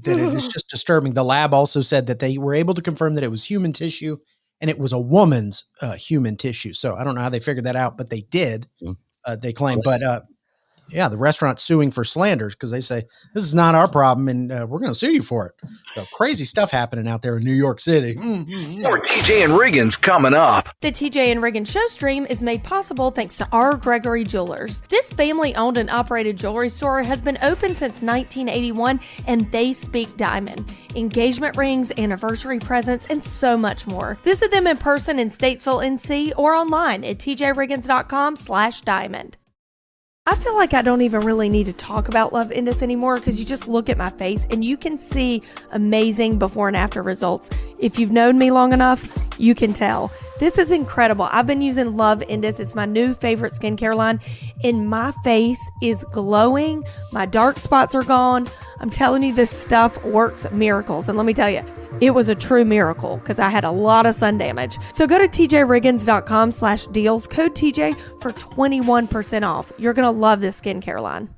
Speaker 1: it is just disturbing. The lab also said that they were able to confirm that it was human tissue, and it was a woman's human tissue. So I don't know how they figured that out, but they did. They claim, but the restaurant's suing for slander because they say this is not our problem, and we're going to sue you for it. So crazy stuff happening out there in New York City.
Speaker 2: More TJ and Riggins coming up.
Speaker 10: The TJ and Riggins show stream is made possible thanks to R. Gregory Jewelers. This family-owned and operated jewelry store has been open since 1981, and they speak diamond, engagement rings, anniversary presents, and so much more. Visit them in person in Statesville, NC, or online at tjriggins.com/diamond. I feel like I don't even really need to talk about Love Indus anymore because you just look at my face and you can see amazing before and after results. If you've known me long enough, you can tell. This is incredible. I've been using Love Indus. It's my new favorite skincare line, and my face is glowing. My dark spots are gone. I'm telling you, this stuff works miracles. And let me tell you, it was a true miracle because I had a lot of sun damage. So go to tjriggins.com/deals, code TJ for 21% off. You're going to love this skincare line.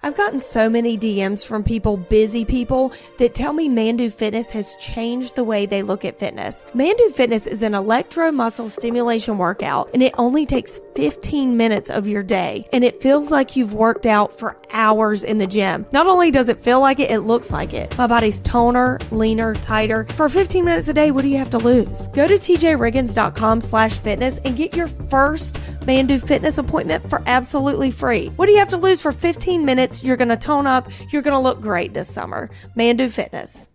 Speaker 10: I've gotten so many DMs from busy people, that tell me Mandu Fitness has changed the way they look at fitness. Mandu Fitness is an electro-muscle stimulation workout, and it only takes 15 minutes of your day, and it feels like you've worked out for hours in the gym. Not only does it feel like it looks like it. My body's toner, leaner, tighter. For 15 minutes a day, what do you have to lose? Go to tjriggins.com/fitness and get your first Mandu Fitness appointment for absolutely free. What do you have to lose for 15 minutes? You're going to tone up. You're going to look great this summer. Mandu Fitness.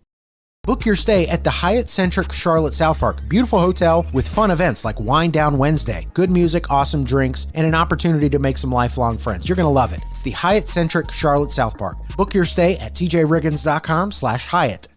Speaker 1: Book your stay at the Hyatt-centric Charlotte South Park. Beautiful hotel with fun events like Wine Down Wednesday, good music, awesome drinks, and an opportunity to make some lifelong friends. You're going to love it. It's the Hyatt-centric Charlotte South Park. Book your stay at tjriggins.com/Hyatt.